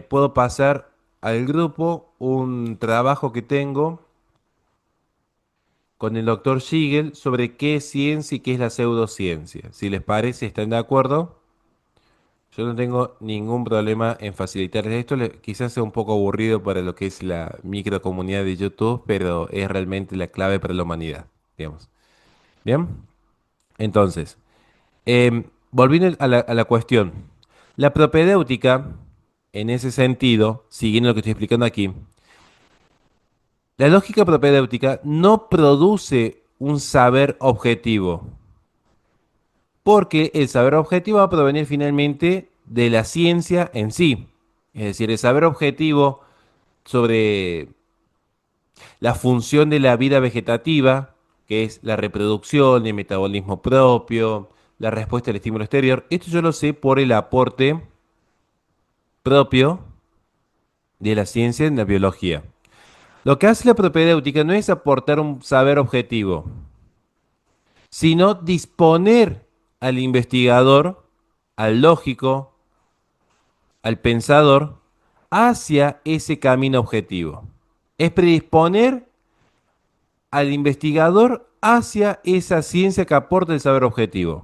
Speaker 1: puedo pasar al grupo un trabajo que tengo con el doctor Siegel sobre qué es ciencia y qué es la pseudociencia. Si les parece, ¿están de acuerdo? Yo no tengo ningún problema en facilitarles esto. Quizás sea un poco aburrido para lo que es la microcomunidad de YouTube, pero es realmente la clave para la humanidad, digamos. Bien, entonces, volviendo a la cuestión. La propedéutica, en ese sentido, siguiendo lo que estoy explicando aquí, la lógica propedéutica no produce un saber objetivo, porque el saber objetivo va a provenir finalmente de la ciencia en sí. Es decir, el saber objetivo sobre la función de la vida vegetativa, que es la reproducción, el metabolismo propio, la respuesta al estímulo exterior. Esto yo lo sé por el aporte propio de la ciencia en la biología. Lo que hace la propedéutica no es aportar un saber objetivo, sino disponer al investigador, al lógico, al pensador, hacia ese camino objetivo. Es predisponer al investigador hacia esa ciencia que aporta el saber objetivo.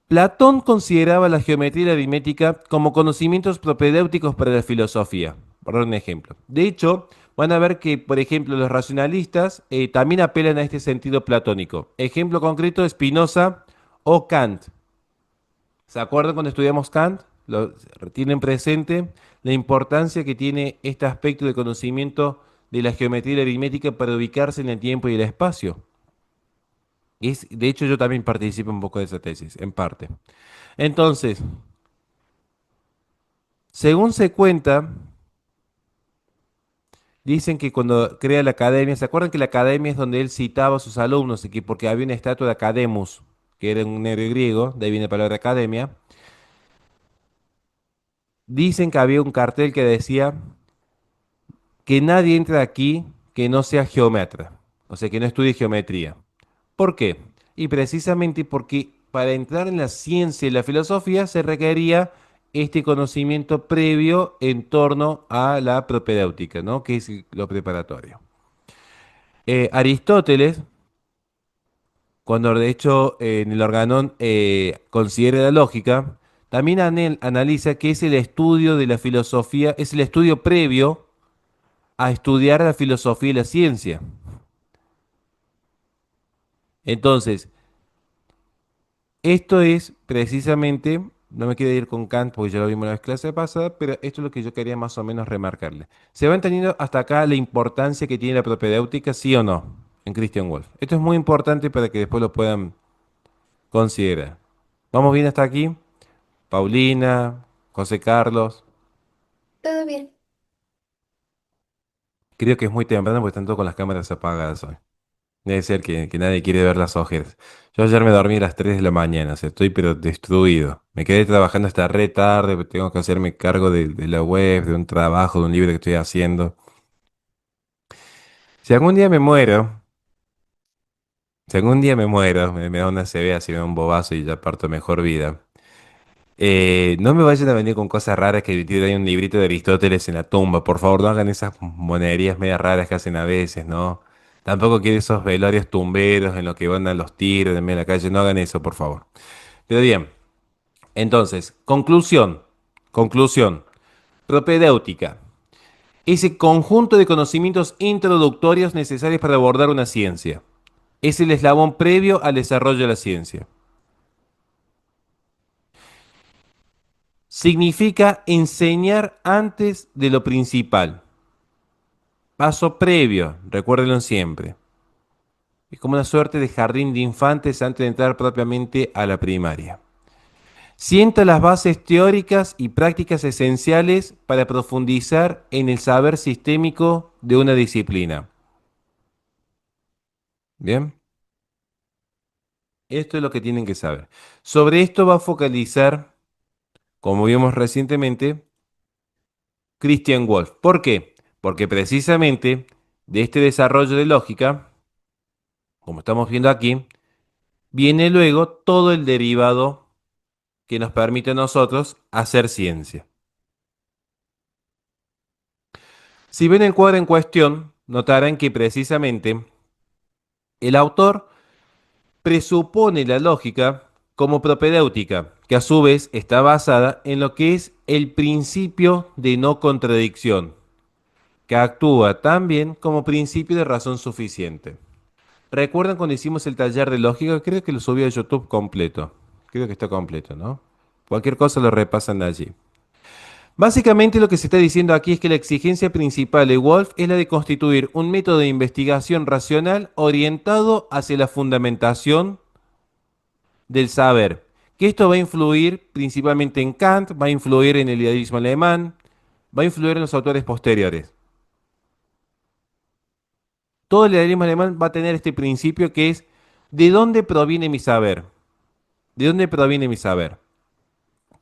Speaker 1: Platón consideraba la geometría y la aritmética como conocimientos propedéuticos para la filosofía, por dar un ejemplo. De hecho, van a ver que, por ejemplo, los racionalistas también apelan a este sentido platónico. Ejemplo concreto, Spinoza o Kant. ¿Se acuerdan cuando estudiamos Kant? Lo, tienen presente la importancia que tiene este aspecto de conocimiento de la geometría y la aritmética para ubicarse en el tiempo y el espacio. De hecho, yo también participo un poco de esa tesis, en parte. Entonces, según se cuenta, dicen que cuando crea la academia, ¿se acuerdan que la academia es donde él citaba a sus alumnos? Y que porque había una estatua de Academus, que era un héroe griego, de ahí viene la palabra academia. Dicen que había un cartel que decía que nadie entra aquí que no sea geómetra, o sea, que no estudie geometría. ¿Por qué? Y precisamente porque para entrar en la ciencia y la filosofía se requería este conocimiento previo en torno a la propedéutica, ¿no? Que es lo preparatorio. Aristóteles, cuando de hecho en el Organón considera la lógica, también analiza que es el estudio de la filosofía, es el estudio previo a estudiar la filosofía y la ciencia. Entonces, esto es precisamente, no me quiero ir con Kant porque ya lo vimos en la clase pasada, pero esto es lo que yo quería más o menos remarcarle. ¿Se va entendiendo hasta acá la importancia que tiene la propedéutica, sí o no, en Christian Wolff? Esto es muy importante para que después lo puedan considerar. ¿Vamos bien hasta aquí? Paulina, José Carlos.
Speaker 2: Todo bien.
Speaker 1: Creo que es muy temprano porque están todos con las cámaras apagadas hoy. Debe ser que nadie quiere ver las ojeras. Yo ayer me dormí a las 3 de la mañana, o sea, estoy pero destruido. Me quedé trabajando hasta re tarde, porque tengo que hacerme cargo de la web, de un trabajo, de un libro que estoy haciendo. Si algún día me muero, si algún día me muero, me da una CB, así me da un bobazo y ya parto mejor vida. No me vayan a venir con cosas raras que tienen un librito de Aristóteles en la tumba. Por favor, no hagan esas monerías medias raras que hacen a veces, ¿no? Tampoco quiero esos velorios tumberos en los que van a los tiros en medio de la calle. No hagan eso, por favor. Pero bien, entonces, conclusión. Propedéutica. Ese conjunto de conocimientos introductorios necesarios para abordar una ciencia. Es el eslabón previo al desarrollo de la ciencia. Significa enseñar antes de lo principal. Paso previo, recuérdenlo siempre. Es como una suerte de jardín de infantes antes de entrar propiamente a la primaria. Sienta las bases teóricas y prácticas esenciales para profundizar en el saber sistémico de una disciplina. Bien, esto es lo que tienen que saber. Sobre esto va a focalizar, como vimos recientemente, Christian Wolff. ¿Por qué? Porque precisamente de este desarrollo de lógica, como estamos viendo aquí, viene luego todo el derivado que nos permite a nosotros hacer ciencia. Si ven el cuadro en cuestión, notarán que precisamente el autor presupone la lógica como propedéutica, que a su vez está basada en lo que es el principio de no contradicción, que actúa también como principio de razón suficiente. ¿Recuerdan cuando hicimos el taller de lógica? Creo que lo subí a YouTube completo. Creo que está completo, ¿no? Cualquier cosa lo repasan allí. Básicamente lo que se está diciendo aquí es que la exigencia principal de Wolf es la de constituir un método de investigación racional orientado hacia la fundamentación del saber. Que esto va a influir principalmente en Kant, va a influir en el idealismo alemán, va a influir en los autores posteriores. Todo el idealismo alemán va a tener este principio que es ¿de dónde proviene mi saber? ¿De dónde proviene mi saber?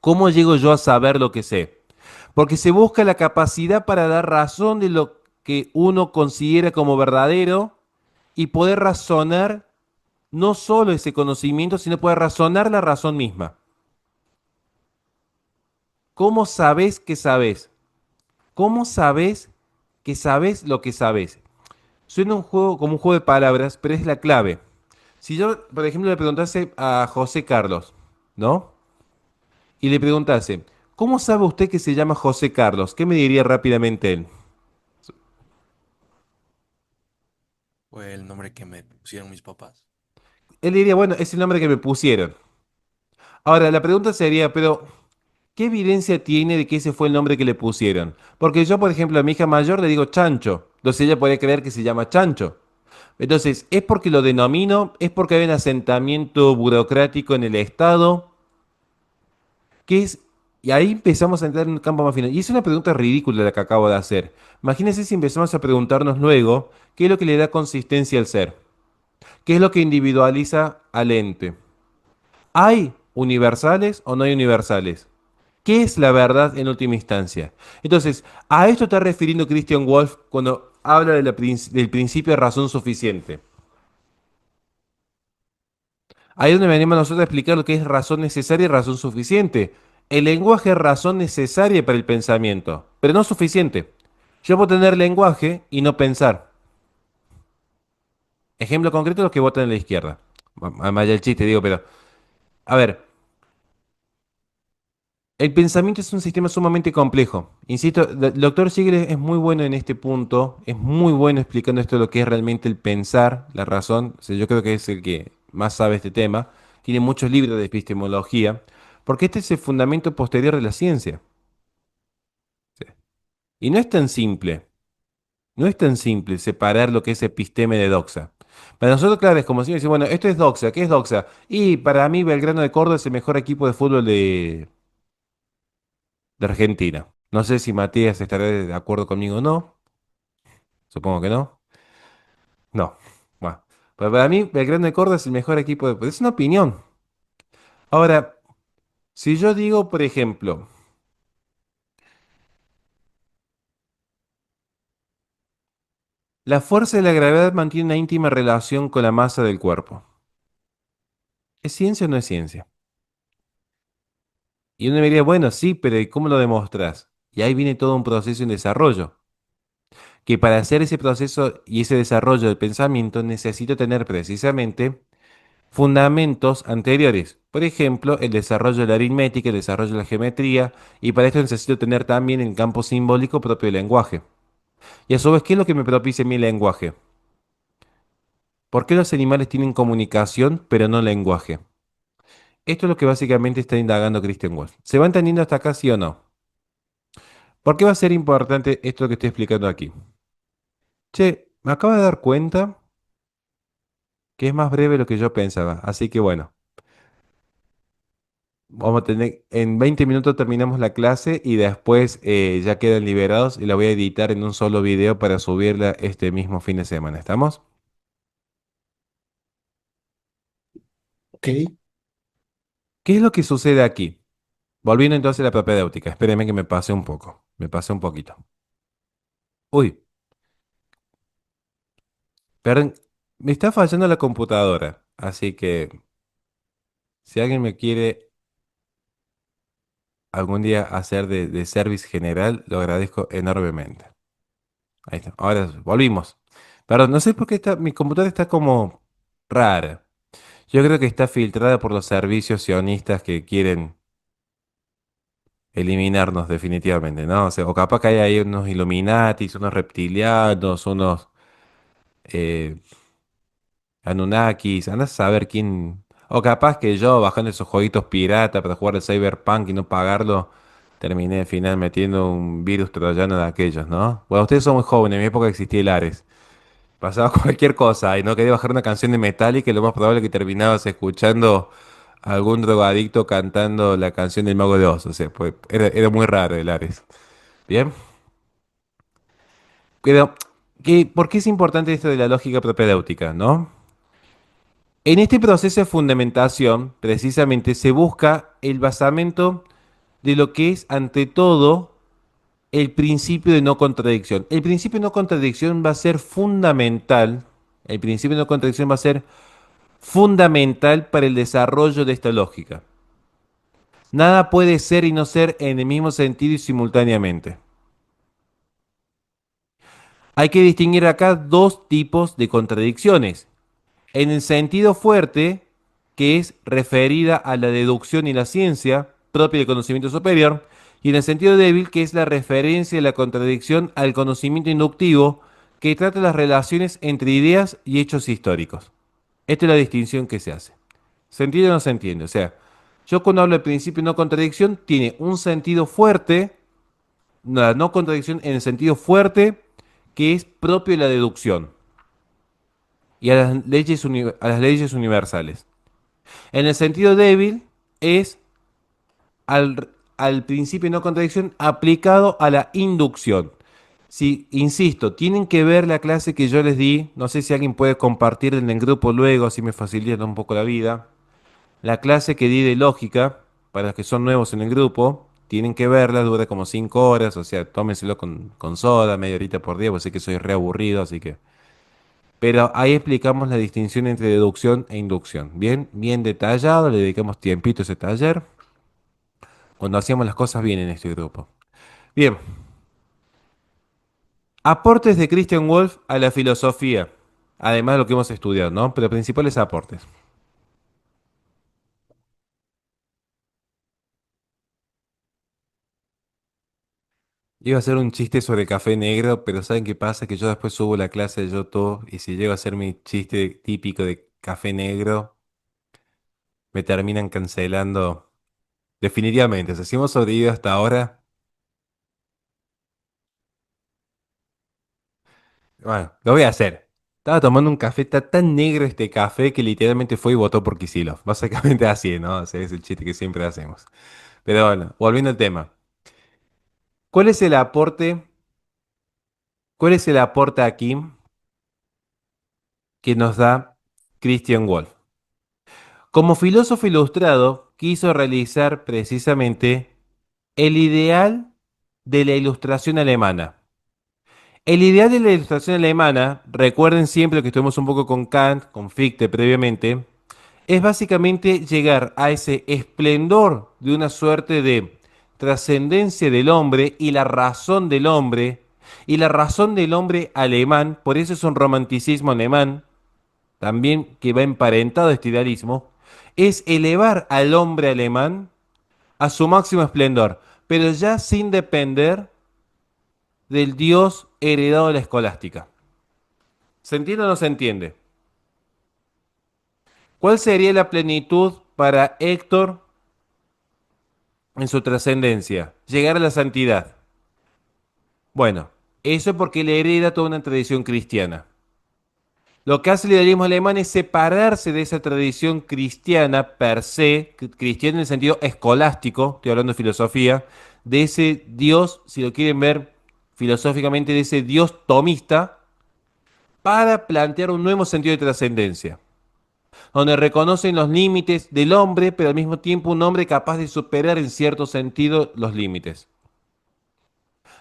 Speaker 1: ¿Cómo llego yo a saber lo que sé? Porque se busca la capacidad para dar razón de lo que uno considera como verdadero y poder razonar no solo ese conocimiento, sino poder razonar la razón misma. ¿Cómo sabes que sabes? ¿Cómo sabes que sabes lo que sabes? Suena un juego como un juego de palabras, pero es la clave. Si yo, por ejemplo, le preguntase a José Carlos, ¿no? Y le preguntase, ¿cómo sabe usted que se llama José Carlos? ¿Qué me diría rápidamente él?
Speaker 6: Fue el nombre que me pusieron mis papás.
Speaker 1: Él diría, bueno, es el nombre que me pusieron. Ahora, la pregunta sería, pero ¿qué evidencia tiene de que ese fue el nombre que le pusieron? Porque yo, por ejemplo, a mi hija mayor le digo Chancho. Entonces ella puede creer que se llama Chancho. Entonces, ¿es porque lo denomino? ¿Es porque hay un asentamiento burocrático en el Estado? ¿Qué es? Y ahí empezamos a entrar en un campo más final. Y es una pregunta ridícula la que acabo de hacer. Imagínense si empezamos a preguntarnos luego qué es lo que le da consistencia al ser. ¿Qué es lo que individualiza al ente? ¿Hay universales o no hay universales? ¿Qué es la verdad en última instancia? Entonces, a esto está refiriendo Christian Wolff cuando habla de del principio de razón suficiente. Ahí es donde venimos nosotros a explicar lo que es razón necesaria y razón suficiente. El lenguaje es razón necesaria para el pensamiento, pero no suficiente. Yo puedo tener lenguaje y no pensar. Ejemplo concreto, los que votan en la izquierda. Además ya el chiste, digo, pero... A ver, el pensamiento es un sistema sumamente complejo. Insisto, el doctor Siegel es muy bueno en este punto, es muy bueno explicando esto de lo que es realmente el pensar, la razón. O sea, yo creo que es el que más sabe este tema. Tiene muchos libros de epistemología, porque este es el fundamento posterior de la ciencia. Sí. Y no es tan simple, no es tan simple separar lo que es episteme de doxa. Para nosotros, claro, es como si decir, bueno, esto es doxa, ¿qué es doxa? Y para mí Belgrano de Córdoba es el mejor equipo de fútbol de Argentina. No sé si Matías estará de acuerdo conmigo o no. Supongo que no. No. Bueno. Pero para mí, Belgrano de Córdoba es el mejor equipo de... Es una opinión. Ahora, si yo digo, por ejemplo, la fuerza de la gravedad mantiene una íntima relación con la masa del cuerpo. ¿Es ciencia o no es ciencia? Y uno me diría, bueno, sí, pero ¿y cómo lo demostras? Y ahí viene todo un proceso en desarrollo. Que para hacer ese proceso y ese desarrollo del pensamiento necesito tener precisamente fundamentos anteriores. Por ejemplo, el desarrollo de la aritmética, el desarrollo de la geometría, y para esto necesito tener también el campo simbólico propio del lenguaje. Y a su vez, ¿qué es lo que me propicia mi lenguaje? ¿Por qué los animales tienen comunicación pero no lenguaje? Esto es lo que básicamente está indagando Christian Wolff. ¿Se va entendiendo hasta acá, sí o no? ¿Por qué va a ser importante esto que estoy explicando aquí? Che, me acabo de dar cuenta que es más breve de lo que yo pensaba, así que bueno. Vamos a tener, en 20 minutos terminamos la clase y después ya quedan liberados y la voy a editar en un solo video para subirla este mismo fin de semana. ¿Estamos?
Speaker 3: Ok.
Speaker 1: ¿Qué es lo que sucede aquí? Volviendo entonces a la propedéutica. Espérenme que me pase un poco. Me pase un poquito. Uy, perdón. Me está fallando la computadora. Así que si alguien me quiere algún día hacer de service general, lo agradezco enormemente. Ahí está. Ahora volvimos. Perdón, no sé por qué mi computadora está como rara. Yo creo que está filtrada por los servicios sionistas que quieren eliminarnos definitivamente, ¿no? O sea, o capaz que hay ahí unos Illuminatis, unos reptilianos, unos eh, Anunnakis, andás a saber quién. O capaz que yo, bajando esos jueguitos pirata para jugar al Cyberpunk y no pagarlo, terminé al final metiendo un virus troyano de aquellos, ¿no? Bueno, ustedes son muy jóvenes, en mi época existía el Ares. Pasaba cualquier cosa y no quería bajar una canción de Metallica y lo más probable es que terminabas escuchando a algún drogadicto cantando la canción del Mago de Oz. O sea, pues era muy raro el Ares. Bien. Pero, ¿por qué es importante esto de la lógica propedéutica, no? En este proceso de fundamentación, precisamente, se busca el basamento de lo que es, ante todo, el principio de no contradicción. El principio de no contradicción va a ser fundamental. El principio de no contradicción va a ser fundamental para el desarrollo de esta lógica. Nada puede ser y no ser en el mismo sentido y simultáneamente. Hay que distinguir acá dos tipos de contradicciones. En el sentido fuerte, que es referida a la deducción y la ciencia propia del conocimiento superior, y en el sentido débil, que es la referencia de la contradicción al conocimiento inductivo, que trata las relaciones entre ideas y hechos históricos. Esta es la distinción que se hace. ¿Se entiende o no se entiende? O sea, yo cuando hablo de principio de no contradicción, tiene un sentido fuerte, la no contradicción en el sentido fuerte, que es propio de la deducción y a las leyes universales. En el sentido débil es al principio de no contradicción aplicado a la inducción. Si, insisto, tienen que ver la clase que yo les di, no sé si alguien puede compartir en el grupo luego, así me facilita un poco la vida. La clase que di de lógica, para los que son nuevos en el grupo, tienen que verla, dura como 5 horas, o sea, tómenselo con soda, media horita por día, pues sé que soy re aburrido, así que... Pero ahí explicamos la distinción entre deducción e inducción. Bien, bien detallado, le dedicamos tiempito a ese taller, cuando hacíamos las cosas bien en este grupo. Bien, aportes de Christian Wolff a la filosofía, además de lo que hemos estudiado, ¿no? Pero principales aportes. Iba a hacer un chiste sobre el café negro, pero ¿saben qué pasa? Que yo después subo la clase de YouTube y si llego a hacer mi chiste típico de café negro, me terminan cancelando definitivamente. O sea, si hemos sobrevivido hasta ahora, bueno, lo voy a hacer. Estaba tomando un café, está tan negro este café que literalmente fue y votó por Kicillof. Básicamente así, ¿no? O sea, es el chiste que siempre hacemos. Pero bueno, volviendo al tema. ¿Cuál es el aporte? ¿Cuál es el aporte aquí que nos da Christian Wolff? Como filósofo ilustrado, quiso realizar precisamente el ideal de la ilustración alemana. El ideal de la ilustración alemana, recuerden siempre que estuvimos un poco con Kant, con Fichte previamente, es básicamente llegar a ese esplendor de una suerte de trascendencia del hombre y la razón del hombre, y la razón del hombre alemán, por eso es un romanticismo alemán, también que va emparentado a este idealismo, es elevar al hombre alemán a su máximo esplendor, pero ya sin depender del Dios heredado de la escolástica. ¿Se entiende o no se entiende? ¿Cuál sería la plenitud para Héctor en su trascendencia? Llegar a la santidad. Bueno, eso es porque le hereda toda una tradición cristiana. Lo que hace el idealismo alemán es separarse de esa tradición cristiana per se, cristiana en el sentido escolástico, estoy hablando de filosofía, de ese Dios, si lo quieren ver filosóficamente, de ese Dios tomista, para plantear un nuevo sentido de trascendencia, donde reconocen los límites del hombre, pero al mismo tiempo un hombre capaz de superar en cierto sentido los límites.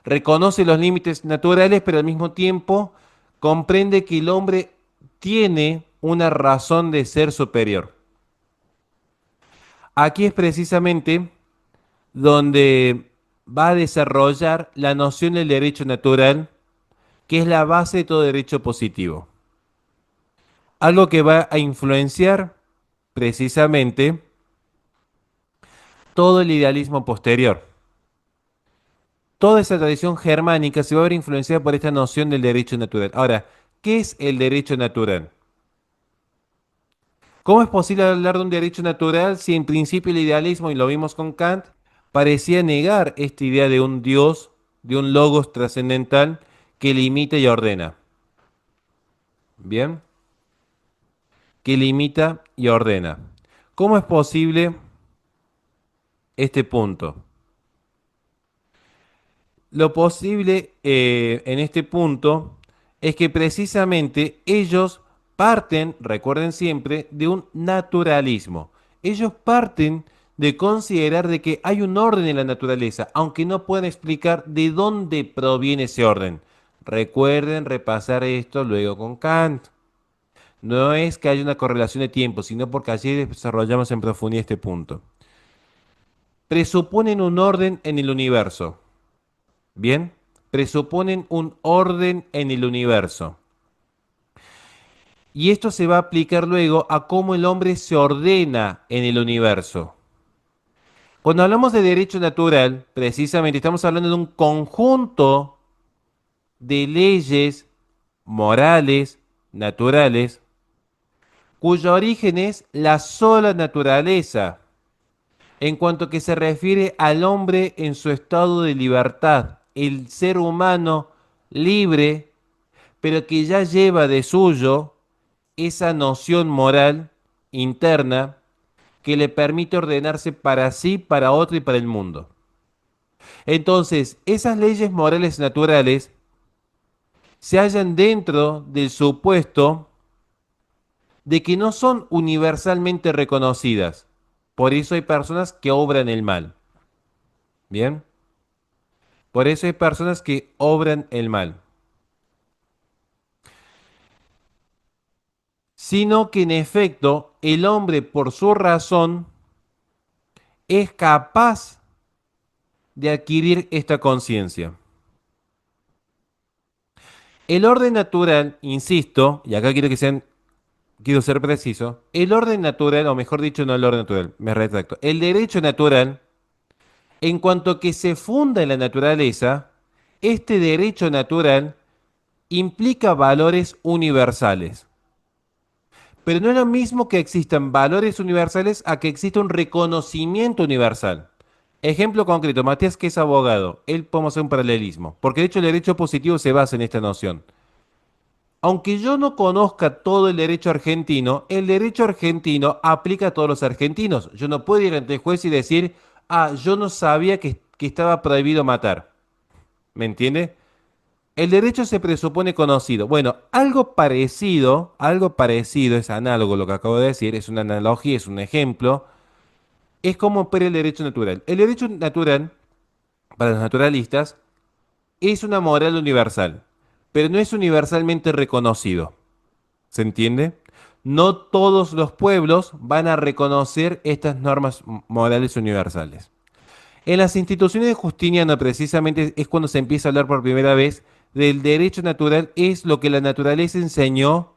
Speaker 1: Reconoce los límites naturales, pero al mismo tiempo comprende que el hombre tiene una razón de ser superior. Aquí es precisamente donde va a desarrollar la noción del derecho natural que es la base de todo derecho positivo. Algo que va a influenciar precisamente todo el idealismo posterior. Toda esa tradición germánica se va a ver influenciada por esta noción del derecho natural. Ahora, ¿qué es el derecho natural? ¿Cómo es posible hablar de un derecho natural si en principio el idealismo, y lo vimos con Kant, parecía negar esta idea de un Dios, de un logos trascendental que limita y ordena? Bien, que limita y ordena. ¿Cómo es posible este punto? Lo posible en este punto es que precisamente ellos parten, recuerden siempre, de un naturalismo. Ellos parten de considerar de que hay un orden en la naturaleza, aunque no puedan explicar de dónde proviene ese orden. Recuerden repasar esto luego con Kant. No es que haya una correlación de tiempo, sino porque allí desarrollamos en profundidad este punto. Presuponen un orden en el universo. Bien, presuponen un orden en el universo. Y esto se va a aplicar luego a cómo el hombre se ordena en el universo. Cuando hablamos de derecho natural, precisamente estamos hablando de un conjunto de leyes morales, naturales, cuyo origen es la sola naturaleza, en cuanto que se refiere al hombre en su estado de libertad, el ser humano libre, pero que ya lleva de suyo esa noción moral interna que le permite ordenarse para sí, para otro y para el mundo. Entonces, esas leyes morales naturales se hallan dentro del supuesto de que no son universalmente reconocidas. Por eso hay personas que obran el mal. ¿Bien? Por eso hay personas que obran el mal. Sino que en efecto el hombre por su razón es capaz de adquirir esta conciencia. El orden natural, insisto, y acá quiero ser preciso, el orden natural, o mejor dicho, no el orden natural, me retracto, el derecho natural, en cuanto que se funda en la naturaleza, este derecho natural implica valores universales. Pero no es lo mismo que existan valores universales a que exista un reconocimiento universal. Ejemplo concreto, Matías que es abogado, él podemos hacer un paralelismo, porque de hecho el derecho positivo se basa en esta noción. Aunque yo no conozca todo el derecho argentino aplica a todos los argentinos. Yo no puedo ir ante el juez y decir, ah, yo no sabía que estaba prohibido matar. ¿Me entiende? El derecho se presupone conocido. Bueno, algo parecido, es análogo lo que acabo de decir, es una analogía, es un ejemplo, es como opera el derecho natural. El derecho natural, para los naturalistas, es una moral universal, pero no es universalmente reconocido. ¿Se entiende? No todos los pueblos van a reconocer estas normas morales universales. En las instituciones de Justiniano, precisamente, es cuando se empieza a hablar por primera vez del derecho natural, es lo que la naturaleza enseñó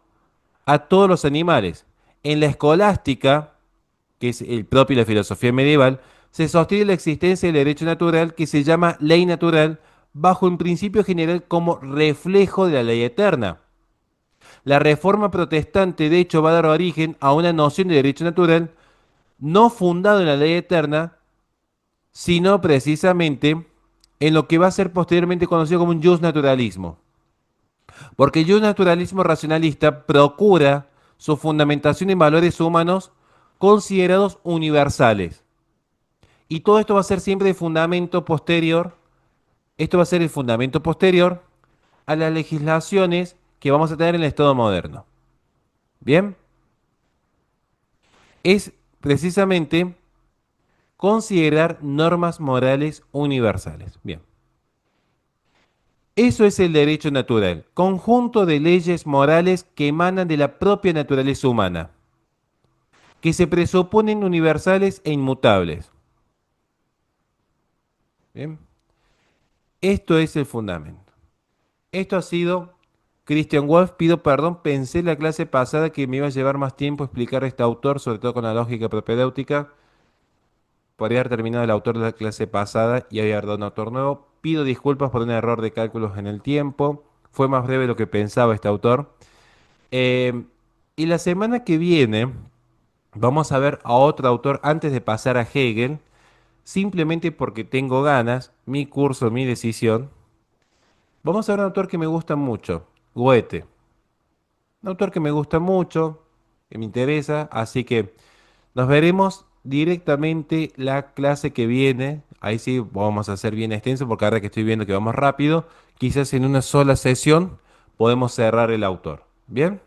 Speaker 1: a todos los animales. En la escolástica, que es el propio de la filosofía medieval, se sostiene la existencia del derecho natural que se llama ley natural bajo un principio general como reflejo de la ley eterna. La reforma protestante, de hecho, va a dar origen a una noción de derecho natural no fundado en la ley eterna, sino precisamente en lo que va a ser posteriormente conocido como un justnaturalismo. Porque el justnaturalismo racionalista procura su fundamentación en valores humanos considerados universales. Y todo esto va a ser siempre el fundamento posterior, esto va a ser el fundamento posterior a las legislaciones que vamos a tener en el Estado moderno. ¿Bien? Es precisamente considerar normas morales universales. Bien. Eso es el derecho natural, conjunto de leyes morales que emanan de la propia naturaleza humana, que se presuponen universales e inmutables. Bien. Esto es el fundamento. Esto ha sido Christian Wolff. Pido perdón, pensé en la clase pasada que me iba a llevar más tiempo explicar a este autor, sobre todo con la lógica propedéutica. Podría haber terminado el autor de la clase pasada y haber dado un autor nuevo. Pido disculpas por un error de cálculos en el tiempo. Fue más breve de lo que pensaba este autor. Eh, y la semana que viene vamos a ver a otro autor antes de pasar a Hegel, simplemente porque tengo ganas, mi curso, mi decisión. Vamos a ver un autor que me gusta mucho, Goethe. Un autor que me gusta mucho, que me interesa, así que nos veremos directamente la clase que viene. Ahí sí vamos a hacer bien extenso porque ahora que estoy viendo que vamos rápido, quizás en una sola sesión podemos cerrar el autor. ¿Bien?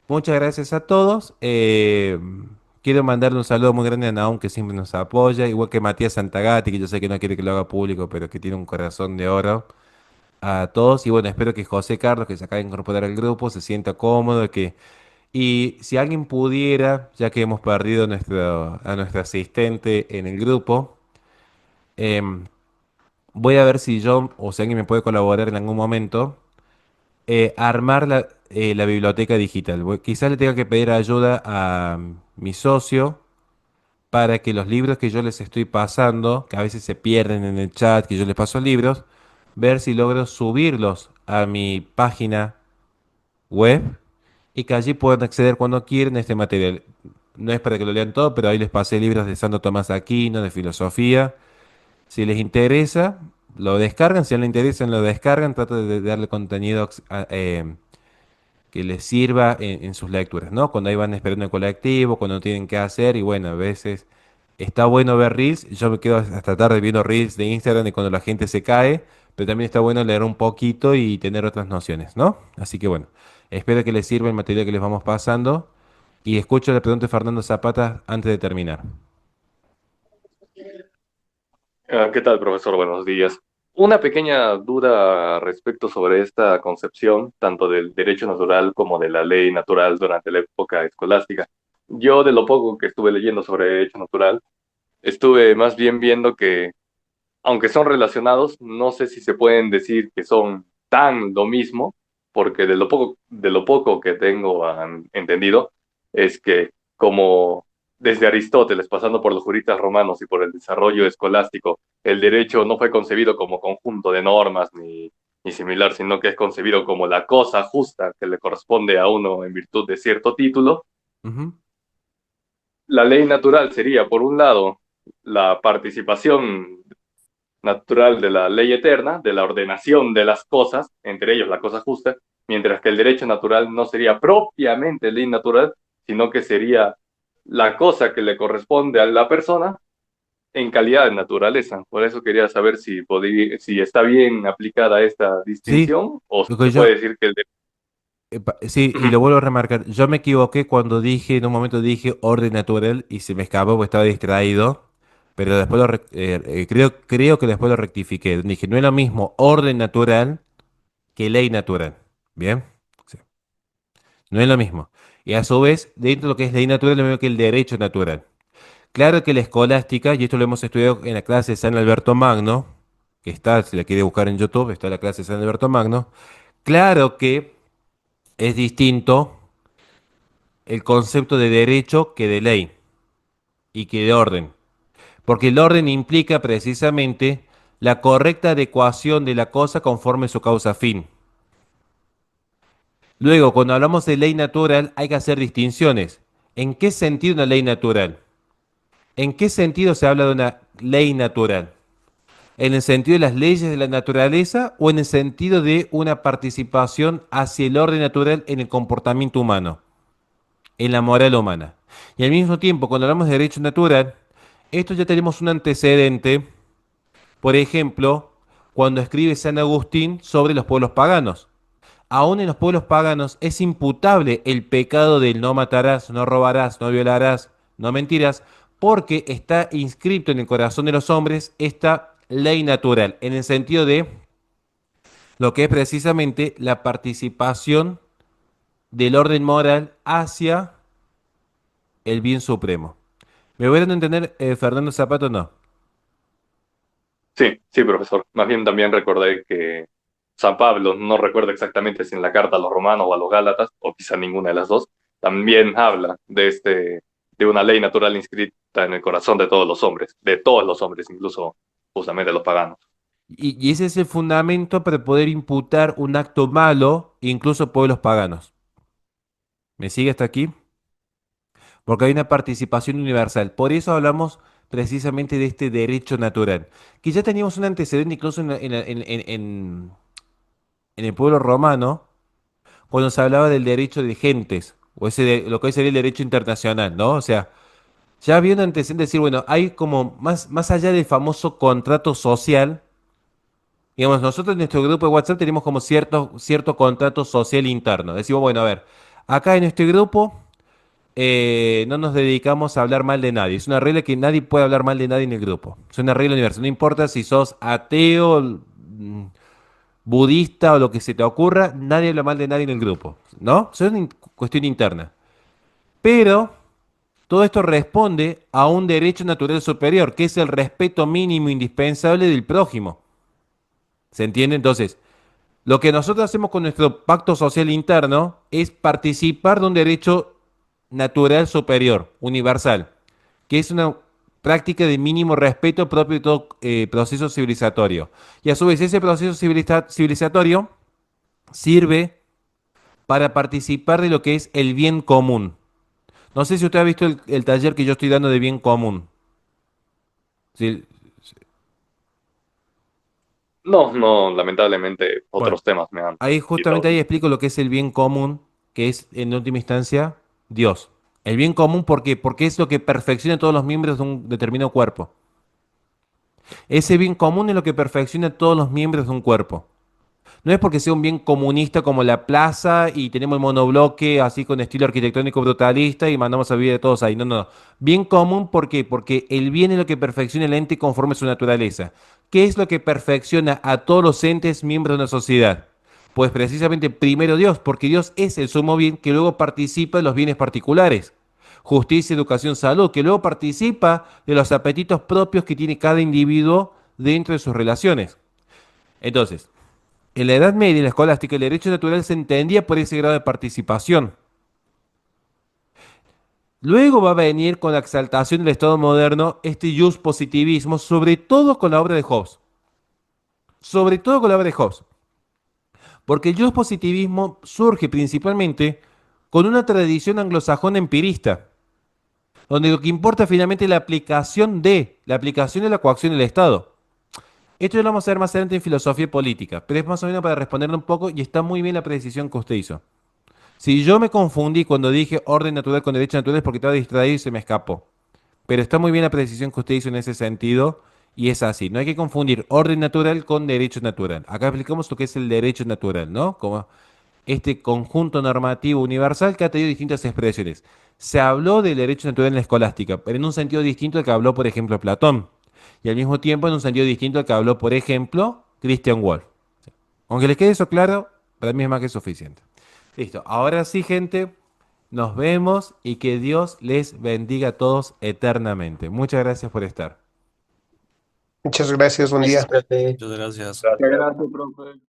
Speaker 1: Muchas gracias a todos. Quiero mandarle un saludo muy grande a Naum que siempre nos apoya, igual que Matías Santagati, que yo sé que no quiere que lo haga público, pero que tiene un corazón de oro. A todos y bueno, espero que José Carlos, que se acaba de incorporar al grupo, se sienta cómodo, que y si alguien pudiera, ya que hemos perdido a nuestra asistente en el grupo, em, voy a ver si yo o si alguien me puede colaborar en algún momento, armar la biblioteca digital. Quizás le tenga que pedir ayuda a mi socio para que los libros que yo les estoy pasando, que a veces se pierden en el chat, que yo les paso libros, ver si logro subirlos a mi página web y que allí puedan acceder cuando quieran a este material. No es para que lo lean todo, pero ahí les pasé libros de Santo Tomás de Aquino, de filosofía. Si les interesa, lo descargan. Si no les interesa, lo descargan. Trato de darle contenido que les sirva en sus lecturas, ¿no? Cuando ahí van esperando el colectivo, cuando no tienen qué hacer. Y bueno, a veces está bueno ver Reels. Yo me quedo hasta tarde viendo Reels de Instagram y cuando la gente se cae. Pero también está bueno leer un poquito y tener otras nociones, ¿no? Así que bueno, espero que les sirva el material que les vamos pasando. Y escucho la pregunta de Fernando Zapata antes de terminar.
Speaker 4: ¿Qué tal, profesor? Buenos días. Una pequeña duda respecto sobre esta concepción, tanto del derecho natural como de la ley natural durante la época escolástica. Yo, de lo poco que estuve leyendo sobre derecho natural, estuve más bien viendo que, aunque son relacionados, no sé si se pueden decir que son tan lo mismo, porque de lo poco que tengo entendido, es que como desde Aristóteles, pasando por los juristas romanos y por el desarrollo escolástico, el derecho no fue concebido como conjunto de normas ni similar, sino que es concebido como la cosa justa que le corresponde a uno en virtud de cierto título.
Speaker 1: Ujú.
Speaker 4: La ley natural sería, por un lado, la participación natural de la ley eterna, de la ordenación de las cosas, entre ellos la cosa justa, mientras que el derecho natural no sería propiamente ley natural, sino que sería la cosa que le corresponde a la persona en calidad de naturaleza. Por eso quería saber si está bien aplicada esta
Speaker 1: Sí,
Speaker 4: distinción o si
Speaker 1: lo que
Speaker 4: se puede
Speaker 1: yo,
Speaker 4: decir que el derecho...
Speaker 1: sí, y lo vuelvo a remarcar. Yo me equivoqué cuando dije, en un momento dije orden natural y se me escapó porque estaba distraído. Pero después creo que después lo rectifiqué. Dije, no es lo mismo orden natural que ley natural. ¿Bien? Sí, no es lo mismo. Y a su vez, dentro de lo que es ley natural, es lo mismo que el derecho natural. Claro que la escolástica, y esto lo hemos estudiado en la clase de San Alberto Magno, que está, si la quiere buscar en YouTube, está la clase de San Alberto Magno. Claro que es distinto el concepto de derecho que de ley y que de orden. Porque el orden implica precisamente la correcta adecuación de la cosa conforme su causa fin. Luego, cuando hablamos de ley natural, hay que hacer distinciones. ¿En qué sentido una ley natural? ¿En qué sentido se habla de una ley natural? ¿En el sentido de las leyes de la naturaleza o en el sentido de una participación hacia el orden natural en el comportamiento humano, en la moral humana? Y al mismo tiempo, cuando hablamos de derecho natural, esto ya tenemos un antecedente, por ejemplo, cuando escribe San Agustín sobre los pueblos paganos. Aún en los pueblos paganos es imputable el pecado del no matarás, no robarás, no violarás, no mentirás, porque está inscrito en el corazón de los hombres esta ley natural, en el sentido de lo que es precisamente la participación del orden moral hacia el bien supremo. ¿Me voy a entender, Fernando Zapato? No.
Speaker 4: Sí, sí, profesor. Más bien también recordé que San Pablo, no recuerdo exactamente si en la carta a los romanos o a los gálatas, o quizá ninguna de las dos, también habla de una ley natural inscrita en el corazón de todos los hombres, incluso justamente los paganos.
Speaker 1: Y ese es el fundamento para poder imputar un acto malo, incluso a pueblos paganos. ¿Me sigue hasta aquí? Porque hay una participación universal. Por eso hablamos precisamente de este derecho natural, que ya teníamos un antecedente incluso en el pueblo romano, cuando se hablaba del derecho de gentes, o lo que hoy sería el derecho internacional, ¿no? O sea, ya había un antecedente de decir, bueno, hay como más allá del famoso contrato social, digamos, nosotros en nuestro grupo de WhatsApp tenemos como cierto contrato social interno. Decimos, bueno, a ver, acá en este grupo no nos dedicamos a hablar mal de nadie. Es una regla que nadie puede hablar mal de nadie en el grupo. Es una regla universal. No importa si sos ateo, budista o lo que se te ocurra, nadie habla mal de nadie en el grupo, ¿no? Eso es una cuestión interna. Pero todo esto responde a un derecho natural superior, que es el respeto mínimo indispensable del prójimo. ¿Se entiende? Entonces, lo que nosotros hacemos con nuestro pacto social interno es participar de un derecho natural superior, universal, que es una práctica de mínimo respeto propio de todo proceso civilizatorio. Y a su vez, ese proceso civilizatorio sirve para participar de lo que es el bien común. No sé si usted ha visto el taller que yo estoy dando de bien común. Sí,
Speaker 4: No, no, lamentablemente
Speaker 1: bueno,
Speaker 4: otros temas me han
Speaker 1: ahí
Speaker 4: quitado.
Speaker 1: justamente ahí explico lo que es el bien común, que es en última instancia Dios. El bien común, ¿por qué? Porque es lo que perfecciona a todos los miembros de un determinado cuerpo. Ese bien común es lo que perfecciona a todos los miembros de un cuerpo. No es porque sea un bien comunista como la plaza y tenemos el monobloque así con estilo arquitectónico brutalista y mandamos a vivir a todos ahí. No, no, no. Bien común, ¿por qué? Porque el bien es lo que perfecciona el ente conforme a su naturaleza. ¿Qué es lo que perfecciona a todos los entes miembros de una sociedad? Pues precisamente primero Dios, porque Dios es el sumo bien que luego participa de los bienes particulares. Justicia, educación, salud, que luego participa de los apetitos propios que tiene cada individuo dentro de sus relaciones. Entonces, en la Edad Media, en la escolástica, el derecho natural se entendía por ese grado de participación. Luego va a venir con la exaltación del Estado moderno este positivismo, sobre todo con la obra de Hobbes. Sobre todo con la obra de Hobbes. Porque el positivismo surge principalmente con una tradición anglosajona empirista, donde lo que importa finalmente es la aplicación de la coacción del Estado. Esto ya lo vamos a ver más adelante en filosofía y política, pero es más o menos para responderle un poco y está muy bien la precisión que usted hizo. Si yo me confundí cuando dije orden natural con derecho natural es porque estaba distraído y se me escapó. Pero está muy bien la precisión que usted hizo en ese sentido y es así. No hay que confundir orden natural con derecho natural. Acá explicamos lo que es el derecho natural, ¿no? Como este conjunto normativo universal que ha tenido distintas expresiones. Se habló del derecho natural en la escolástica, pero en un sentido distinto al que habló, por ejemplo, Platón. Y al mismo tiempo en un sentido distinto al que habló, por ejemplo, Christian Wolff. Aunque les quede eso claro, para mí es más que suficiente. Listo. Ahora sí, gente, nos vemos y que Dios les bendiga a todos eternamente. Muchas gracias por estar.
Speaker 3: Muchas gracias, buen día.
Speaker 6: Muchas gracias.
Speaker 4: Gracias.